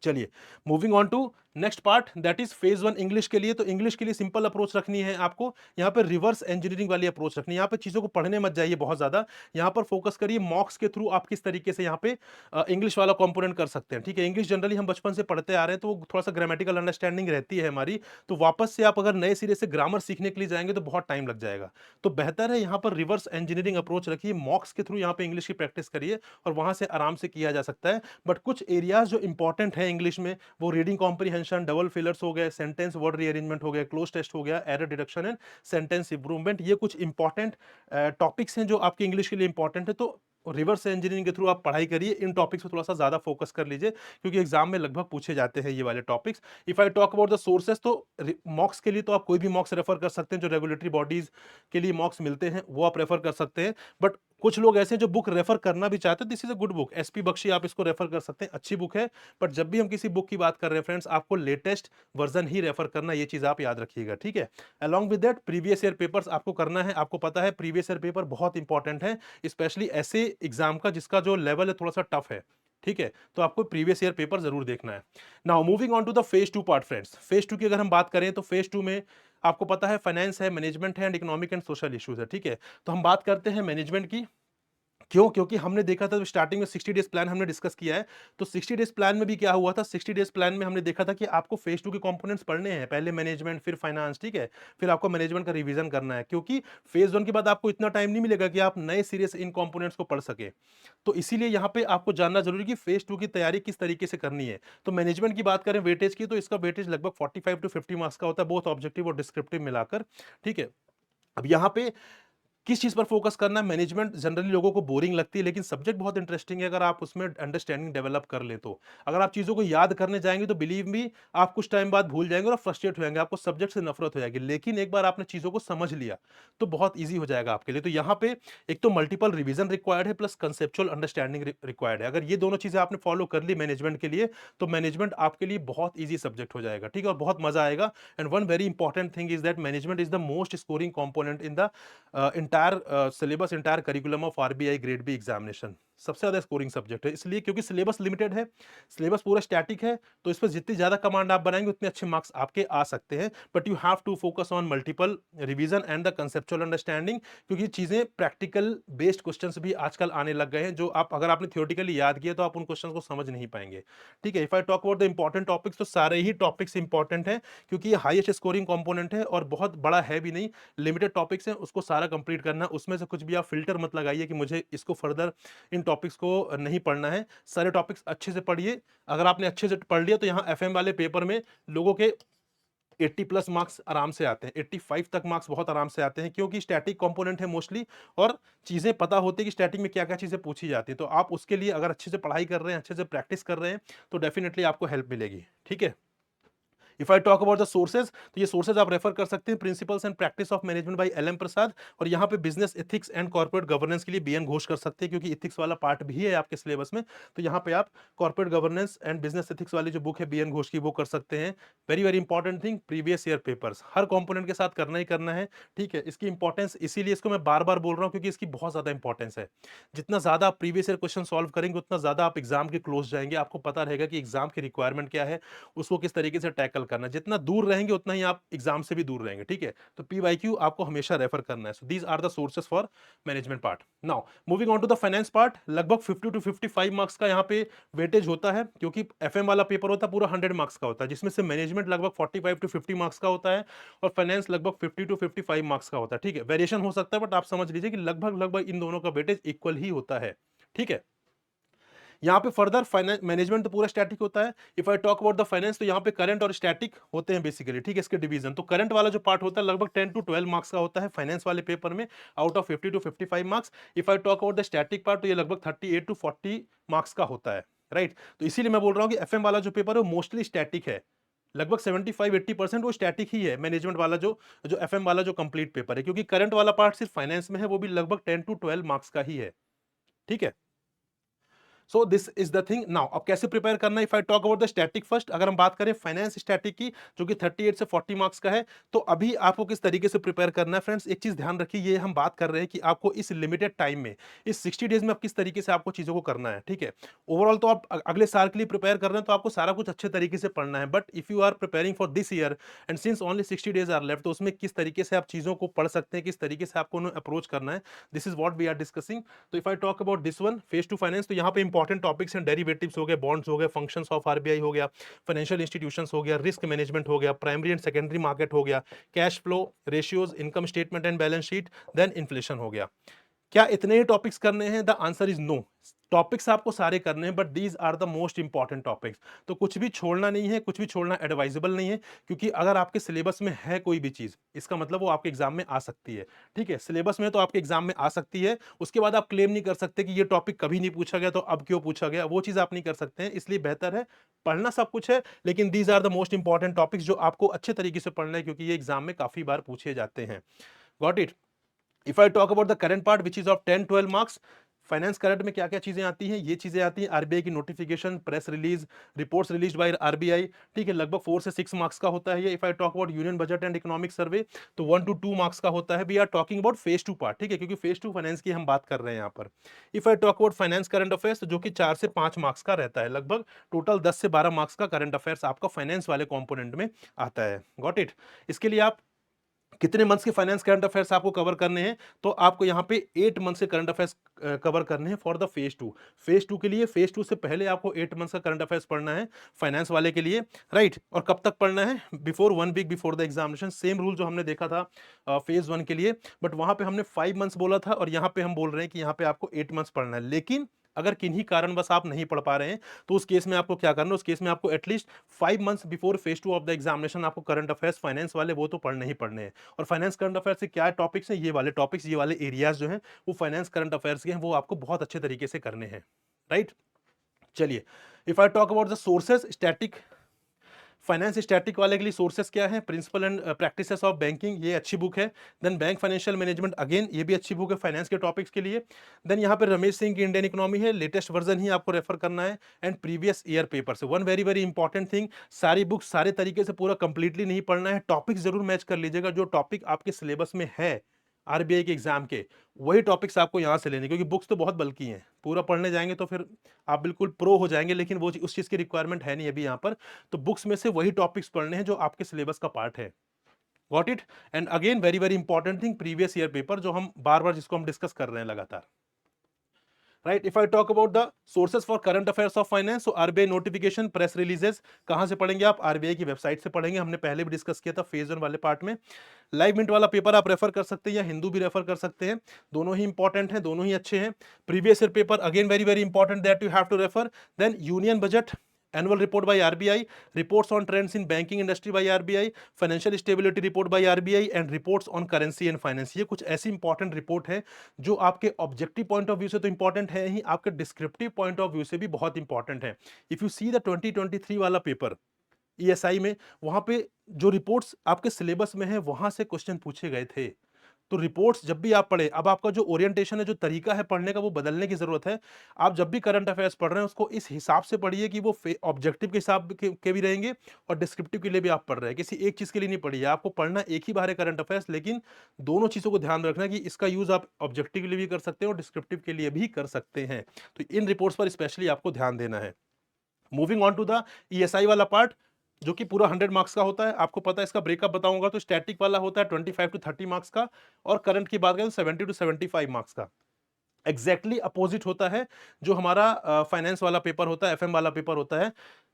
चलिए, moving on to next part, that is phase one English के लिए। तो इंग्लिश के लिए सिंपल अप्रोच रखनी है आपको, यहाँ पे रिवर्स इंजीनियरिंग वाली अप्रोच रखनी है। यहाँ पे चीजों को पढ़ने मत जाइए बहुत ज्यादा, यहाँ पर फोकस करिए मॉक्स के थ्रू आप किस तरीके से यहाँ पे इंग्लिश वाला कंपोनेंट कर सकते हैं, ठीक है? इंग्लिश जनरली हम बचपन से पढ़ते आ रहे हैं, तो वो थोड़ा सा ग्रामेटिकल अंडरस्टैंडिंग रहती है हमारी, तो वापस से आप अगर नए सिरे से ग्रामर सीखने के लिए जाएंगे तो बहुत टाइम लग जाएगा। तो बेहतर है यहाँ पर रिवर्स इंजीनियरिंग अप्रोच रखिए, मॉक्स के थ्रू यहाँ पे इंग्लिश की प्रैक्टिस करिए और वहां से आराम से किया जा सकता है। बट कुछ एरियाज जो इंपॉर्टेंट है इंग्लिश में, वो रीडिंग कॉम्प्रिहेंशन, डबल फिलर्स हो गए, सेंटेंस वर्ड रीअरेंजमेंट हो गया, क्लोज टेस्ट हो गया, error deduction and sentence improvement, ये कुछ इंपॉर्टेंट टॉपिक्स हैं जो आपके इंग्लिश के लिए इंपॉर्टेंट है। तो रिवर्स इंजीनियरिंग के थ्रू आप पढ़ाई करिए, इन टॉपिक्स पे थोड़ा सा ज्यादा फोकस कर लीजिए, क्योंकि एग्जाम में लगभग पूछे जाते हैं ये वाले topics. If I talk about the sources, तो मॉक्स के लिए तो आप कोई भी मॉक्स रेफर कर सकते हैं, जो रेगुलेटरी बॉडीज के लिए मॉक्स मिलते हैं वो आप रेफर कर सकते हैं। बट कुछ लोग ऐसे हैं जो बुक रेफर करना भी चाहते हैं, this is a good book, SP Bakshi, आप इसको रेफर कर सकते हैं, अच्छी बुक है। बट जब भी हम किसी बुक की बात कर रहे हैं फ्रेंड्स, आपको लेटेस्ट वर्जन ही रेफर करना, ये चीज आप याद रखिएगा, ठीक है? Along with that previous year papers आपको करना है, आपको पता है प्रीवियस ईयर पेपर बहुत इंपॉर्टेंट है, स्पेशली ऐसे एग्जाम का जिसका जो लेवल है थोड़ा सा टफ है, ठीक है? तो आपको प्रीवियस ईयर पेपर जरूर देखना है। Now moving on to the phase two part friends, phase two की अगर हम बात करें तो फेज टू में आपको पता है फाइनेंस है, मैनेजमेंट है and economic and social issues है, ठीक है? तो हम बात करते हैं मैनेजमेंट की। क्यों? क्योंकि हमने देखा था स्टार्टिंग में 60 डेज प्लान हमने डिस्कस किया है, तो 60 डेज प्लान में भी क्या हुआ था, 60 डेज प्लान में हमने देखा था कि आपको फेज टू के कंपोनेंट्स पढ़ने हैं, पहले मैनेजमेंट फिर फाइनेंस, ठीक है? फिर आपको मैनेजमेंट का रिवीजन करना है, क्योंकि फेज वन के बाद आपको इतना टाइम नहीं मिलेगा कि आप नए सिरे से इन कंपोनेंट्स को पढ़ सके। तो इसीलिए यहाँ पे आपको जानना जरूरी है कि फेज टू की तैयारी किस तरीके से करनी है। तो मैनेजमेंट की बात करें वेटेज की, तो इसका वेटेज लगभग 45 टू 50 मार्क्स का होता है, बोथ ऑब्जेक्टिव और डिस्क्रिप्टिव मिलाकर, ठीक है? अब यहाँ पे किस चीज पर फोकस करना है? मैनेजमेंट जनरली लोगों को बोरिंग लगती है, लेकिन सब्जेक्ट बहुत इंटरेस्टिंग है अगर आप उसमें अंडरस्टैंडिंग डेवलप कर ले तो। अगर आप चीजों को याद करने जाएंगे तो बिलीव मी, आप कुछ टाइम बाद भूल जाएंगे और फ्रस्ट्रेट हो जाएंगे, आपको सब्जेक्ट से नफरत हो जाएगी। लेकिन एक बार आपने चीजों को समझ लिया तो बहुत ईजी हो जाएगा आपके लिए। तो यहाँ पे एक तो मल्टीपल रिवीजन रिक्वायर्ड है, प्लस कंसेप्चुअल अंडरस्टैंडिंग रिक्वायर्ड है। अगर ये दोनों चीजें आपने फॉलो कर ली मैनेजमेंट के लिए, तो मैनेजमेंट आपके लिए बहुत ईजी सब्जेक्ट हो जाएगा, ठीक है? और बहुत मजा आएगा। And one very important thing is that management is the most scoring component in the entire syllabus, entire curriculum of RBI grade B examination. सबसे ज्यादा स्कोरिंग सब्जेक्ट है, इसलिए क्योंकि सिलेबस लिमिटेड है, सिलेबस पूरा स्टैटिक है, तो इस पर जितनी ज्यादा कमांड आप बनाएंगे उतने अच्छे मार्क्स आपके आ सकते हैं। But you have to focus on multiple revision and the conceptual understanding, क्योंकि चीजें प्रैक्टिकल बेस्ड क्वेश्चंस भी आजकल आने लग गए हैं, जो आप अगर आपने थियोरेटिकली याद किया तो आप उन क्वेश्चंस को समझ नहीं पाएंगे, ठीक है? If I talk about the important topics, तो सारे ही टॉपिक्स इंपॉर्टेंट हैं, क्योंकि ये हाईएस्ट स्कोरिंग कंपोनेंट है और बहुत बड़ा है भी नहीं, लिमिटेड टॉपिक्स हैं, उसको सारा कंप्लीट करना। उसमें से कुछ भी आप फिल्टर मत लगाइए कि मुझे इसको फर्दर इन टॉपिक्स को नहीं पढ़ना है, सारे टॉपिक्स अच्छे से पढ़िए। अगर आपने अच्छे से पढ़ लिया तो यहाँ एफएम वाले पेपर में लोगों के 80 प्लस मार्क्स आराम से आते हैं, 85 तक मार्क्स बहुत आराम से आते हैं, क्योंकि स्टैटिक कंपोनेंट है मोस्टली और चीजें पता होती है कि स्टैटिक में क्या क्या चीजें पूछी जाती है। तो आप उसके लिए अगर अच्छे से पढ़ाई कर रहे हैं, अच्छे से प्रैक्टिस कर रहे हैं, तो डेफिनेटली आपको हेल्प मिलेगी, ठीक है? If I talk about the sources, तो ये सोर्सेज आप रेफर कर सकते हैं, principles and practice of management by L M Prasad, और यहाँ पे business ethics and corporate governance के लिए बीएन घोष कर सकते हैं, क्योंकि एथिक्स वाला पार्ट भी है आपके सिलेबस में। तो यहाँ पे आप corporate governance and business ethics वाली जो बुक है बीएन घोष की, वो कर सकते हैं। Very very important thing, previous year papers हर कॉम्पोनेंट के साथ करना ही करना है, ठीक है? इसकी इंपॉर्टेंस इसीलिए इसको मैं बार बार बोल रहा हूँ, क्योंकि इसकी बहुत ज्यादा इंपॉर्टेंस है। जितना ज्यादा आप प्रीवियस ईयर क्वेश्चन सॉल्व करेंगे उतना ज्यादा आप एग्जाम के क्लोज जाएंगे, आपको पता रहेगा कि एग्जाम की रिक्वायरमेंट क्या है, उसको किस तरीके से टैकल करना है। जितना दूर रहेंगे उतना ही आप एग्जाम से भी दूर रहेंगे, ठीक है? तो पीवाईक्यू आपको हमेशा रेफर करना है। So these are the sources for management part. Now moving on to the finance part, लगभग 50 टू 55 मार्क्स का यहाँ पे वेटेज होता है, क्योंकि एफएम वाला पेपर होता है पूरा 100 मार्क्स का होता है, जिसमें से मैनेजमेंट लगभग 45 टू 50 मार्क्स का होता है और फाइनेंस लगभग 50 टू 55 मार्क्स का होता है, ठीक है? वेरिएशन हो सकता है, बट आप समझ लीजिए कि लगभग लगभग इन दोनों का वेटेज इक्वल ही होता है, ठीक है? यहाँ पे फर्दर फाइनेंस मैनेजमेंट तो पूरा स्टैटिक होता है। If I talk about the finance तो यहाँ पे करंट और स्टैटिक होते हैं बेसिकली, ठीक है, इसके डिवीजन। तो करंट वाला जो पार्ट होता है लगभग 10 टू 12 मार्क्स का होता है फाइनेंस वाले पेपर में, out of 50 to 55 marks. If I talk about the static part तो ये लगभग 38 टू 40 मार्क्स का होता है, राइट। तो इसीलिए मैं बोल रहा हूँ कि एफएम वाला जो पेपर है वो मोस्टली स्टैटिक है, लगभग 75-80% वो स्टैटिक ही है, मैनेजमेंट वाला जो जो एफएम वाला जो कंप्लीट पेपर है, क्योंकि करंट वाला पार्ट सिर्फ फाइनेंस में है, वो भी लगभग 10 टू 12 मार्क्स का ही है, ठीक है। So this is the thing. Now अब कैसे प्रिपेयर करना है, if I talk about the static first, अगर हम बात करें फाइनेंस स्टैटिक की जो कि 38 से 40 मार्क्स का है, तो अभी आपको किस तरीके से प्रिपेयर करना है फ्रेंड्स, एक चीज ध्यान रखिए, ये हम बात कर रहे हैं कि आपको इस लिमिटेड टाइम में, इस 60 डेज में आप किस तरीके से आपको चीजों को करना है, ठीक है। ओवरऑल तो आप अगले साल के लिए प्रिपेयर कर रहे हैं तो आपको सारा कुछ अच्छे तरीके से पढ़ना है, but if you are preparing for this year and since only 60 days are left, तो उसमें किस तरीके से आप चीजों को पढ़ सकते हैं, किस तरीके से आपको अप्रोच करना है, this is what we are discussing. तो if I talk about this one phase two finance, तो यहाँ पे इंपॉर्टेंट टॉपिक्स हैं, डेरिवेटिव्स हो गए, बॉन्ड्स हो गए, फंक्शंस ऑफ आरबीआई हो गया, फाइनेंशियल इंस्टीट्यूशंस हो गया, रिस्क मैनेजमेंट हो गया, प्राइमरी एंड सेकेंडरी मार्केट हो गया, cash flow ratios, income statement and balance sheet, then inflation हो गया। क्या इतने ही टॉपिक्स करने हैं? The answer is no. Topics आपको सारे करने हैं, but these are the most important topics. तो कुछ भी छोड़ना नहीं है, कुछ भी छोड़ना एडवाइजेबल नहीं है, क्योंकि अगर आपके सिलेबस में है कोई भी चीज, इसका मतलब वो आपके एग्जाम में आ सकती है, ठीक है। सिलेबस में तो आपके एग्जाम में आ सकती है, उसके बाद आप क्लेम नहीं कर सकते कि ये टॉपिक कभी नहीं पूछा गया तो अब क्यों पूछा गया, वो चीज आप नहीं कर सकते हैं। इसलिए बेहतर है, पढ़ना सब कुछ है, लेकिन these are the most important topics जो आपको अच्छे तरीके से पढ़ना है, क्योंकि ये एग्जाम में काफी बार पूछे जाते हैं। Got it. If I talk about the current part which is of 10-12 marks, finance current में क्या क्या चीजें आती हैं, ये चीजें आती हैं आरबीआई की notification, press release, reports release by RBI, ठीक है, लगभग 4 से 6 मार्क्स का होता है ये। If I talk about union budget and economic survey, तो 1 टू 2 मार्क्स का होता है। We are talking about phase two part, ठीक है, क्योंकि फेज टू फाइनेंस की हम बात कर रहे हैं यहाँ पर। If I talk about finance current affairs, जो कि 4 से 5 मार्क्स का रहता है, लगभग टोटल 10 से 12 मार्क्स का करंट अफेयर्स आपका फाइनेंस वाले कॉम्पोनेंट में आता है। Got it. इसके लिए आप कितने मंथ्स के फाइनेंस करंट अफेयर्स आपको कवर करने हैं, तो आपको यहाँ पे 8 मंथ्स के करंट अफेयर्स कवर करने हैं for the phase to. Phase two के लिए, फेज टू से पहले आपको 8 मंथ्स का करंट अफेयर्स पढ़ना है फाइनेंस वाले के लिए, राइट। और कब तक पढ़ना है? Before 1 week before the examination. Same rule जो हमने देखा था फेज वन के लिए, बट वहां पे हमने 5 मंथ्स बोला था और यहाँ पे हम बोल रहे हैं कि यहाँ पे आपको 8 मंथ्स पढ़ना है। लेकिन अगर किन्हीं कारणवश आप नहीं पढ़ पा रहे हैं, तो उस केस में आपको क्या करना है, उस केस में आपको at least 5 months before phase two of the examination आपको करंट अफेयर्स फाइनेंस वाले वो तो पढ़ने ही पढ़ने हैं। और फाइनेंस करंट अफेयर्स से क्या टॉपिक्स हैं, ये वाले टॉपिक्स, ये वाले एरियाज जो हैं वो फाइनेंस करंट अफेयर्स के हैं, वो आपको बहुत अच्छे तरीके से करने हैं, राइट। चलिए, if I talk about the sources, static finance static वाले के लिए सोर्सेस क्या है, principle and practices of banking, ये अच्छी बुक है। Then bank financial management, again ये भी अच्छी बुक है फाइनेंस के टॉपिक्स के लिए। देन यहाँ पे रमेश सिंह की इंडियन इकोनॉमी है, लेटेस्ट वर्जन ही आपको रेफर करना है। एंड प्रीवियस ईयर पेपर से one very very important thing, सारी बुक सारे तरीके से पूरा कंप्लीटली नहीं पढ़ना है, टॉपिक्स जरूर मैच कर लीजिएगा, जो टॉपिक आपके सिलेबस में है आरबीआई के एग्जाम के, वही टॉपिक्स आपको यहाँ से लेने, क्योंकि बुक्स तो बहुत बल्कि हैं, पूरा पढ़ने जाएंगे तो फिर आप बिल्कुल प्रो हो जाएंगे, लेकिन वो उस चीज़ की रिक्वायरमेंट है नहीं अभी यहाँ पर। तो बुक्स में से वही टॉपिक्स पढ़ने हैं जो आपके सिलेबस का पार्ट है। Got it. And again very very important thing, previous year paper, जो हम बार बार जिसको हम डिस्कस कर रहे हैं लगातार, right. If I talk about the sources for current affairs of finance, तो आरबीआई नोटिफिकेशन, प्रेस रिलीजेस, कहां से पढ़ेंगे आप? आरबीआई की वेबसाइट से पढ़ेंगे, हमने पहले भी डिस्कस किया था फेज वन वाले पार्ट में। लाइव मिंट वाला पेपर आप रेफर कर सकते हैं या हिंदू भी रेफर कर सकते हैं, दोनों ही इंपॉर्टेंट हैं, दोनों ही अच्छे हैं। Previous year paper again very very important, that you have to refer. Then union budget, annual report by RBI, reports on trends in banking industry by RBI, financial stability report by RBI and reports on currency and finance. ये कुछ ऐसी इंपॉर्टेंट रिपोर्ट है जो आपके ऑब्जेक्टिव पॉइंट ऑफ व्यू से तो इंपॉर्टेंट है ही, आपके डिस्क्रिप्टिव पॉइंट ऑफ व्यू से भी बहुत इंपॉर्टेंट है। इफ यू सी द 2023 वाला पेपर ईएसआई में, वहां पे जो रिपोर्ट्स आपके सिलेबस में है वहां से क्वेश्चन पूछे गए थे। तो रिपोर्ट्स जब भी आप पढ़े, अब आपका जो ओरिएंटेशन है, जो तरीका है पढ़ने का, वो बदलने की जरूरत है। आप जब भी करंट अफेयर्स पढ़ रहे हैं उसको इस हिसाब से पढ़िए कि वो ऑब्जेक्टिव के हिसाब के भी रहेंगे और डिस्क्रिप्टिव के लिए भी आप पढ़ रहे हैं, किसी एक चीज के लिए नहीं पढ़िए। आपको पढ़ना एक ही बार है करंट अफेयर्स, लेकिन दोनों चीजों को ध्यान रखना कि इसका यूज आप ऑब्जेक्टिव के लिए भी कर सकते हैं और डिस्क्रिप्टिव के लिए भी कर सकते हैं। तो इन रिपोर्ट्स पर स्पेशली आपको ध्यान देना है। Moving on to the ESI वाला पार्ट, जो कि पूरा 100 मार्क्स का होता है, आपको पता है, इसका ब्रेकअप बताऊंगा। तो स्टैटिक वाला होता है 25 टू 30 मार्क्स का, और करंट की बात करें तो 70 टू 75 मार्क्स का। एग्जैक्टली अपोजिट होता है जो हमारा फाइनेंस वाला पेपर होता है, एफएम वाला पेपर होता है।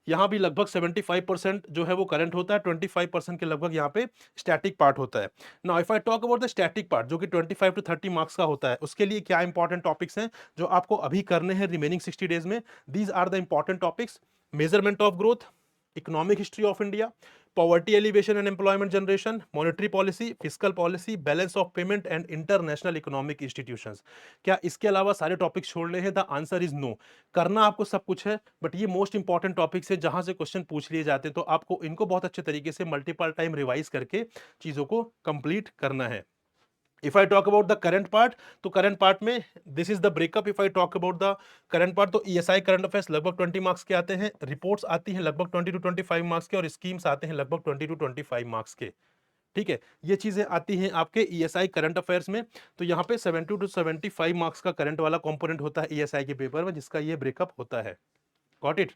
यहाँ भी लगभग 75% जो है वो करंट होता है, 25% के लगभग यहाँ पे स्टैटिक पार्ट होता है। Now if I talk about the static part जो कि 25 टू 30 मार्क्स का होता है, उसके लिए क्या इंपॉर्टेंट टॉपिक्स हैं जो आपको अभी करने हैं रिमेनिंग 60 डेज में? These are the important topics: measurement of growth, economic history of India, poverty elevation and employment generation, monetary policy, fiscal policy, balance of payment and international economic institutions. क्या इसके अलावा सारे टॉपिक्स छोड़ने हैं? The answer is no. करना आपको सब कुछ है, बट ये मोस्ट इंपॉर्टेंट टॉपिक्स है जहां से क्वेश्चन पूछ लिए जाते हैं, तो आपको इनको बहुत अच्छे तरीके से मल्टीपल टाइम रिवाइज करके चीजों को कंप्लीट करना है। If I talk about the current part, तो करंट पार्ट में this is the breakup. If I talk about the current part, तो ईएसआई करंट अफेयर्स लगभग 20 मार्क्स के आते हैं, रिपोर्ट्स आती हैं लगभग 20 टू 25 मार्क्स के, और स्कीम्स आते हैं लगभग 20 टू 25 मार्क्स के। ठीक है, ये चीजें आती हैं आपके ईएसआई करंट अफेयर्स में। तो यहाँ पे 70 टू 75 मार्क्स का करंट वाला कंपोनेंट होता है ईएसआई के पेपर में, जिसका ये ब्रेकअप होता है। Got it?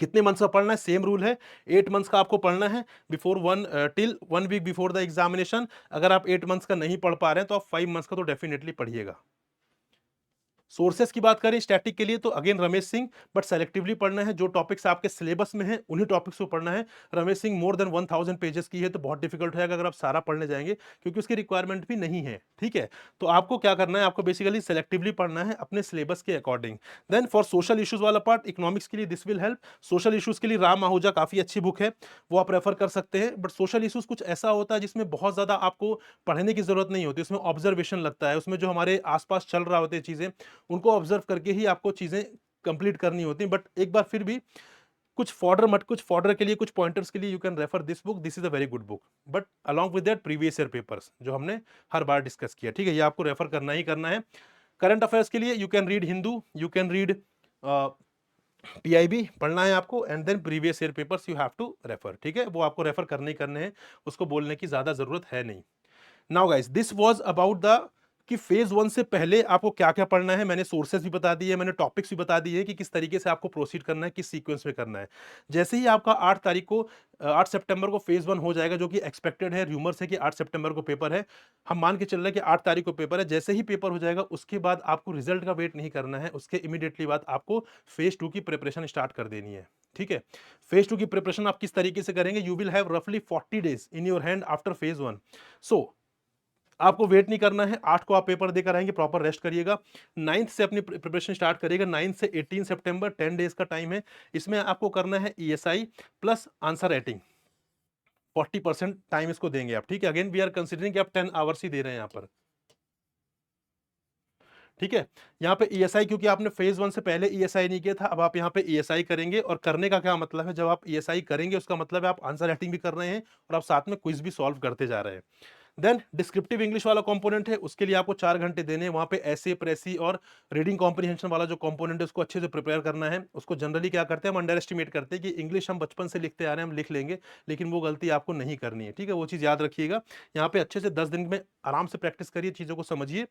कितने मंथ्स का पढ़ना है? सेम रूल है, 8 मंथ्स का आपको पढ़ना है before till 1 week before the examination. अगर आप 8 मंथ्स का नहीं पढ़ पा रहे हैं तो आप 5 मंथ्स का तो डेफिनेटली पढ़िएगा। सोर्सेस की बात करें स्टैटिक के लिए, तो again Ramesh Singh, but selectively पढ़ना है। जो टॉपिक्स आपके सिलेबस में हैं उन्हीं टॉपिक्स को पढ़ना है। Ramesh Singh more than 1000 pages की है, तो बहुत डिफिकल्ट होगा अगर आप सारा पढ़ने जाएंगे, क्योंकि उसकी रिक्वायरमेंट भी नहीं है। ठीक है, तो आपको क्या करना है, आपको बेसिकली सेलेक्टिवली पढ़ना है अपने सिलेबस के according. Then for social issues वाला पार्ट, इकोनॉमिक्स के लिए this will help. Social issues के लिए राम आहूजा काफी अच्छी बुक है, वो आप रेफर कर सकते हैं। बट सोशल इश्यूज कुछ ऐसा होता है जिसमें बहुत ज्यादा आपको पढ़ने की जरूरत नहीं होती, उसमें ऑब्जर्वेशन लगता है, उसमें जो हमारे आसपास चल रहा होते हैं चीजें, उनको ऑब्जर्व करके ही आपको चीजें कंप्लीट करनी होती हैं। बट एक बार फिर भी कुछ फॉर्डर के लिए, कुछ पॉइंटर्स के लिए you can refer this book, this is a very good book. But along with that previous year papers जो हमने हर बार डिस्कस किया, ठीक है, ये आपको रेफर करना ही करना है। करंट अफेयर्स के लिए you can read Hindu, you can read PIB पढ़ना है आपको, and then previous year papers you have to refer. ठीक है, वो आपको रेफर करने ही करने हैं, उसको बोलने की ज्यादा जरूरत है नहीं। Now guys, this was about the कि फेज 1 से पहले आपको क्या क्या पढ़ना है। मैंने सोर्सेज भी बता दिए, मैंने टॉपिक्स भी बता दिए कि किस तरीके से आपको प्रोसीड करना है, किस सीक्वेंस में करना है। जैसे ही आपका 8 तारीख को 8 सितंबर को फेज 1 हो जाएगा, जो कि एक्सपेक्टेड है, र्यूमर्स है कि 8 सितंबर को पेपर है, हम मान के चल रहे हैं कि 8 तारीख को पेपर है। जैसे ही पेपर हो जाएगा उसके बाद आपको रिजल्ट का वेट नहीं करना है, उसके इमीडिएटली बाद आपको फेज 2 की प्रिपरेशन स्टार्ट कर देनी है। ठीक है, फेज 2 की प्रिपरेशन आप किस तरीके से करेंगे? यू विल हैव रफली 40 days in your hand after phase 1। सो आपको वेट नहीं करना है, 8 को आप पेपर देकर आएंगे, प्रॉपर रेस्ट करिएगा। 9th से अपनी प्रिपरेशन स्टार्ट करिएगा, 9 से 18 सितंबर 10 डेज का टाइम है। इसमें आपको करना है ESI plus answer writing, 40% time इसको देंगे आप। ठीक है, अगेन वी आर कंसिडरिंग कि आप 10 आवर्स ही दे रहे हैं यहाँ पर। ठीक है, यहाँ पे ईएसआई, क्योंकि आपने फेज 1 से पहले ईएसआई नहीं किया था, अब आप यहाँ पे ईएसआई करेंगे। और करने का क्या मतलब है, जब आप ईएसआई करेंगे उसका मतलब है आप आंसर राइटिंग भी कर रहे हैं और आप साथ में क्विज भी सॉल्व करते जा रहे हैं। देन डिस्क्रिप्टिव इंग्लिश वाला कंपोनेंट है, उसके लिए आपको 4 घंटे देने हैं। वहां पे ऐसे प्रेसी और रीडिंग कॉम्प्रिहेंशन वाला जो कंपोनेंट है उसको अच्छे से प्रिपेयर करना है। उसको जनरली क्या करते हैं, हम अंडर एस्टिमेट करते हैं कि इंग्लिश हम बचपन से लिखते आ रहे हैं, हम लिख लेंगे, लेकिन वो गलती आपको नहीं करनी है। ठीक है, वो चीज़ याद रखिएगा। यहाँ पे अच्छे से 10 दिन में आराम से प्रैक्टिस करिए, चीज़ों को समझिए।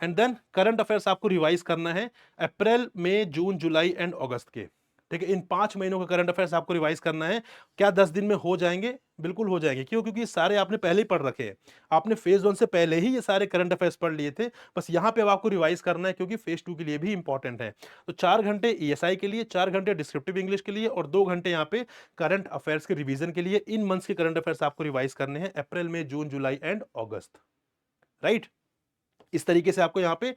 एंड देन करंट अफेयर्स आपको रिवाइज करना है अप्रैल, मई, जून, जुलाई एंड अगस्त के। ठीक है, इन 5 महीनों का करंट अफेयर्स आपको रिवाइज करना है। क्या 10 दिन में हो जाएंगे? बिल्कुल हो जाएंगे। क्यों? क्योंकि सारे आपने पहले ही पढ़ रखे हैं, आपने फेज 1 से पहले ही ये सारे करंट अफेयर्स पढ़ लिए थे। बस यहाँ पे अब आपको रिवाइज करना है, क्योंकि फेज 2 के लिए भी इंपॉर्टेंट है। तो 4 घंटे ईएसआई के लिए, 4 घंटे डिस्क्रिप्टिव इंग्लिश के लिए, और 2 घंटे यहाँ पे करंट अफेयर्स के रिवीजन के लिए। इन मंथ्स के करंट अफेयर्स आपको रिवाइज करने हैं अप्रैल में, जून, जुलाई एंड अगस्त। राइट, इस तरीके से आपको यहाँ पे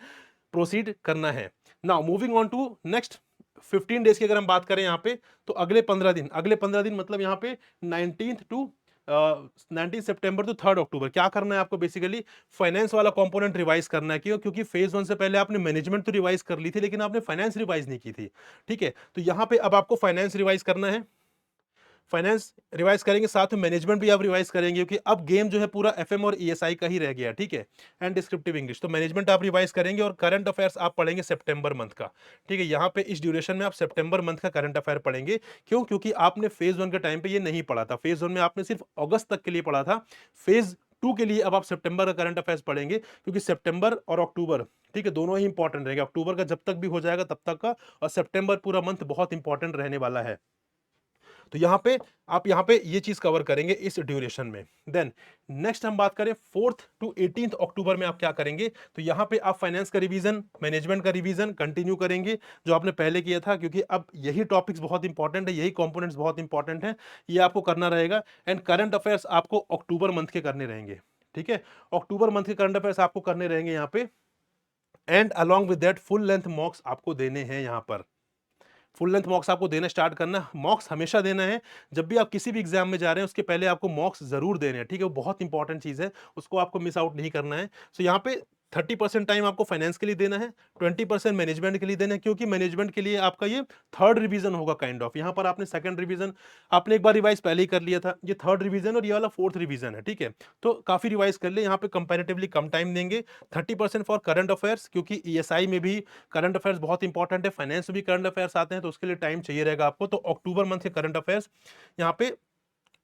प्रोसीड करना है। Now moving on to next 15 days की अगर हम बात करें यहाँ पे, तो अगले 15 दिन मतलब यहाँ पे 19 सितंबर टू 3 अक्टूबर क्या करना है आपको? बेसिकली फाइनेंस वाला कंपोनेंट रिवाइज करना है। क्यों? क्योंकि फेज 1 से पहले आपने मैनेजमेंट तो रिवाइज कर ली थी, लेकिन आपने फाइनेंस रिवाइज नहीं की थी। ठीक है, तो यहाँ पे अब आपको फाइनेंस रिवाइज करना है। फाइनेंस रिवाइज करेंगे, साथ में मैनेजमेंट भी आप रिवाइज करेंगे, क्योंकि अब गेम जो है पूरा एफएम और ईएसआई का ही रह गया। ठीक है, एंड डिस्क्रिप्टिव इंग्लिश, तो मैनेजमेंट आप रिवाइज करेंगे, और करंट अफेयर्स आप पढ़ेंगे सितंबर मंथ का। ठीक है, यहाँ पे इस ड्यूरेशन में आप सितंबर मंथ का करंट अफेयर पढ़ेंगे। क्यों? क्योंकि आपने फेज 1 के टाइम पे ये नहीं पढ़ा था, फेज 1 में आपने सिर्फ अगस्त तक के लिए पढ़ा था। फेज 2 के लिए अब आप सितंबर का करंट अफेयर्स पढ़ेंगे, क्योंकि सितंबर और अक्टूबर, ठीक है, दोनों ही इंपॉर्टेंट रहेंगे। अक्टूबर का जब तक भी हो जाएगा तब तक का, और सितंबर पूरा मंथ बहुत इंपॉर्टेंट रहने वाला है। तो यहाँ पे ये चीज कवर करेंगे इस ड्यूरेशन में। देन नेक्स्ट हम बात करें 4th to 18th अक्टूबर में आप क्या करेंगे, तो यहाँ पे आप फाइनेंस का रिवीजन, मैनेजमेंट का रिवीजन कंटिन्यू करेंगे जो आपने पहले किया था, क्योंकि अब यही टॉपिक्स बहुत इंपॉर्टेंट है, यही कंपोनेंट्स बहुत इंपॉर्टेंट है, ये आपको करना रहेगा। एंड करंट अफेयर्स आपको अक्टूबर मंथ के करने रहेंगे, ठीक है, अक्टूबर मंथ के करंट अफेयर्स आपको करने रहेंगे यहाँ पे। And along with that full length mocks आपको देने हैं यहाँ पर, फुल लेंथ मॉक्स आपको देना स्टार्ट करना। मॉक्स हमेशा देना है, जब भी आप किसी भी एग्जाम में जा रहे हैं उसके पहले आपको मॉक्स जरूर देने हैं, ठीक है, वो बहुत इंपॉर्टेंट चीज है, उसको आपको मिस आउट नहीं करना है। सो यहाँ पे 30% टाइम आपको फाइनेंस के लिए देना है, 20% मैनेजमेंट के लिए देना है, क्योंकि मैनेजमेंट के लिए आपका ये थर्ड रिवीजन होगा काइंड ऑफ। यहाँ पर आपने सेकंड रिवीजन आपने एक बार रिवाइज पहले ही कर लिया था, ये थर्ड रिवीजन और ये वाला फोर्थ रिवीजन है, ठीक है, तो काफी रिवाइज कर ले। यहाँ पे कंपैरेटिवली कम टाइम देंगे, 30% फॉर करंट अफेयर्स, क्योंकि ईएसआई में भी करंट अफेयर्स बहुत इंपॉर्टेंट है, फाइनेंस में भी करंट अफेयर्स आते हैं, तो उसके लिए टाइम चाहिए रहेगा आपको। तो अक्टूबर मंथ के करंट अफेयर्स यहाँ पे,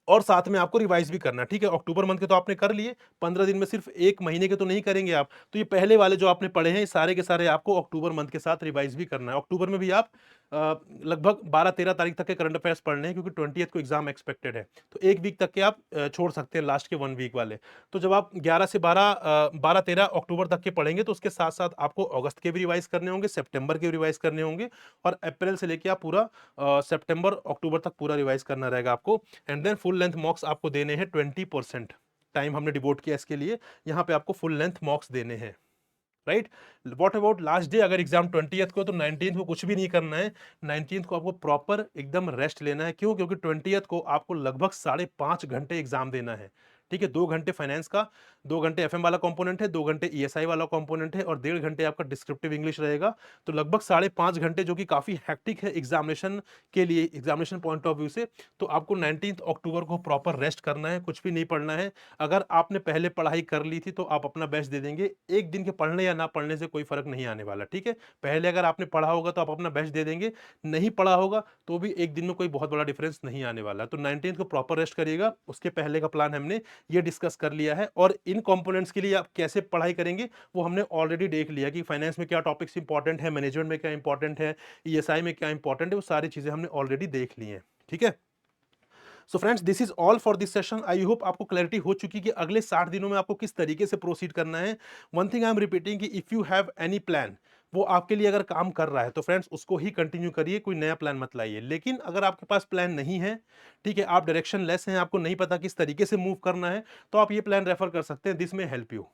और साथ में आपको रिवाइज भी करना है, ठीक है। अक्टूबर मंथ के तो आपने कर लिए, 15 दिन में सिर्फ एक महीने के तो नहीं करेंगे आप, तो ये पहले वाले जो आपने पढ़े हैं सारे के सारे आपको अक्टूबर मंथ के साथ रिवाइज भी करना है। अक्टूबर में भी आप लगभग 12-13 तारीख तक के करंट अफेयर्स पढ़ने हैं, क्योंकि 20th को एग्जाम एक्सपेक्टेड है, तो एक वीक तक के आप छोड़ सकते हैं, लास्ट के 1 वीक वाले। तो जब आप 11 से 12 13 अक्टूबर तक के पढ़ेंगे, तो उसके साथ साथ आपको अगस्त के भी रिवाइज करने होंगे, सितंबर के भी रिवाइज करने होंगे, और अप्रैल से लेके आप पूरा सितंबर अक्टूबर तक पूरा रिवाइज करना रहेगा आपको। And then full length mocks आपको देने हैं, 20% टाइम हमने डिवोट किया इसके लिए, यहाँ पे आपको फुल लेंथ मॉक्स देने हैं, right. What about last day, अगर एग्जाम 20th को, तो 19th को कुछ भी नहीं करना है, 19th को आपको प्रॉपर एकदम रेस्ट लेना है। क्यों? क्योंकि 20th को आपको लगभग 5.5 घंटे एग्जाम देना है, ठीक है, 2 घंटे फाइनेंस का, 2 घंटे एफएम वाला कंपोनेंट है, 2 घंटे ईएसआई वाला कंपोनेंट है, और 1.5 घंटे आपका डिस्क्रिप्टिव इंग्लिश रहेगा। तो लगभग 5.5 घंटे, जो कि काफी हैक्टिक है एग्जामिनेशन के लिए, एग्जामिनेशन पॉइंट ऑफ व्यू से। तो आपको 19th अक्टूबर को प्रॉपर रेस्ट करना है, कुछ भी नहीं पढ़ना है। अगर आपने पहले पढ़ाई कर ली थी तो आप अपना बेस्ट दे देंगे, एक दिन के पढ़ने या ना पढ़ने से कोई फर्क नहीं आने वाला, ठीक है। पहले अगर आपने पढ़ा होगा तो आप अपना बेस्ट दे देंगे, नहीं पढ़ा होगा तो भी एक दिन में कोई बहुत बड़ा डिफरेंस नहीं आने वाला। तो 19th को प्रॉपर रेस्ट करिएगा, उसके पहले का प्लान हमने ये डिस्कस कर लिया है। और इन कंपोनेंट्स के लिए आप कैसे पढ़ाई करेंगे वो हमने ऑलरेडी देख लिया, कि फाइनेंस में क्या टॉपिक्स इंपॉर्टेंट है, मैनेजमेंट में क्या इंपॉर्टेंट है, ईएसआई में क्या इंपॉर्टेंट है, वो सारी चीजें हमने ऑलरेडी देख ली हैं, ठीक है। So friends, this is all for this session. I hope आपको क्लैरिटी हो चुकी कि अगले 60 दिनों में आपको किस तरीके से प्रोसीड करना है। One thing I am repeating, कि if you have any plan, वो आपके लिए अगर काम कर रहा है तो फ्रेंड्स उसको ही कंटिन्यू करिए, कोई नया प्लान मत लाइए। लेकिन अगर आपके पास प्लान नहीं है, ठीक है, आप डायरेक्शन लेस हैं, आपको नहीं पता किस तरीके से मूव करना है, तो आप ये प्लान रेफर कर सकते हैं, दिस में हेल्प यू,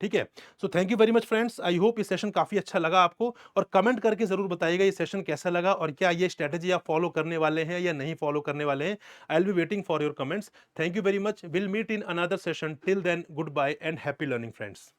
ठीक है। So thank you very much friends, I hope ये सेशन काफी अच्छा लगा आपको, और कमेंट करके जरूर बताइएगा ये सेशन कैसा लगा, और क्या ये स्ट्रेटेजी आप फॉलो करने वाले हैं या नहीं फॉलो करने वाले हैं। I will be waiting for your comments. Thank you very much, will meet in another session, till then good bye and happy learning friends.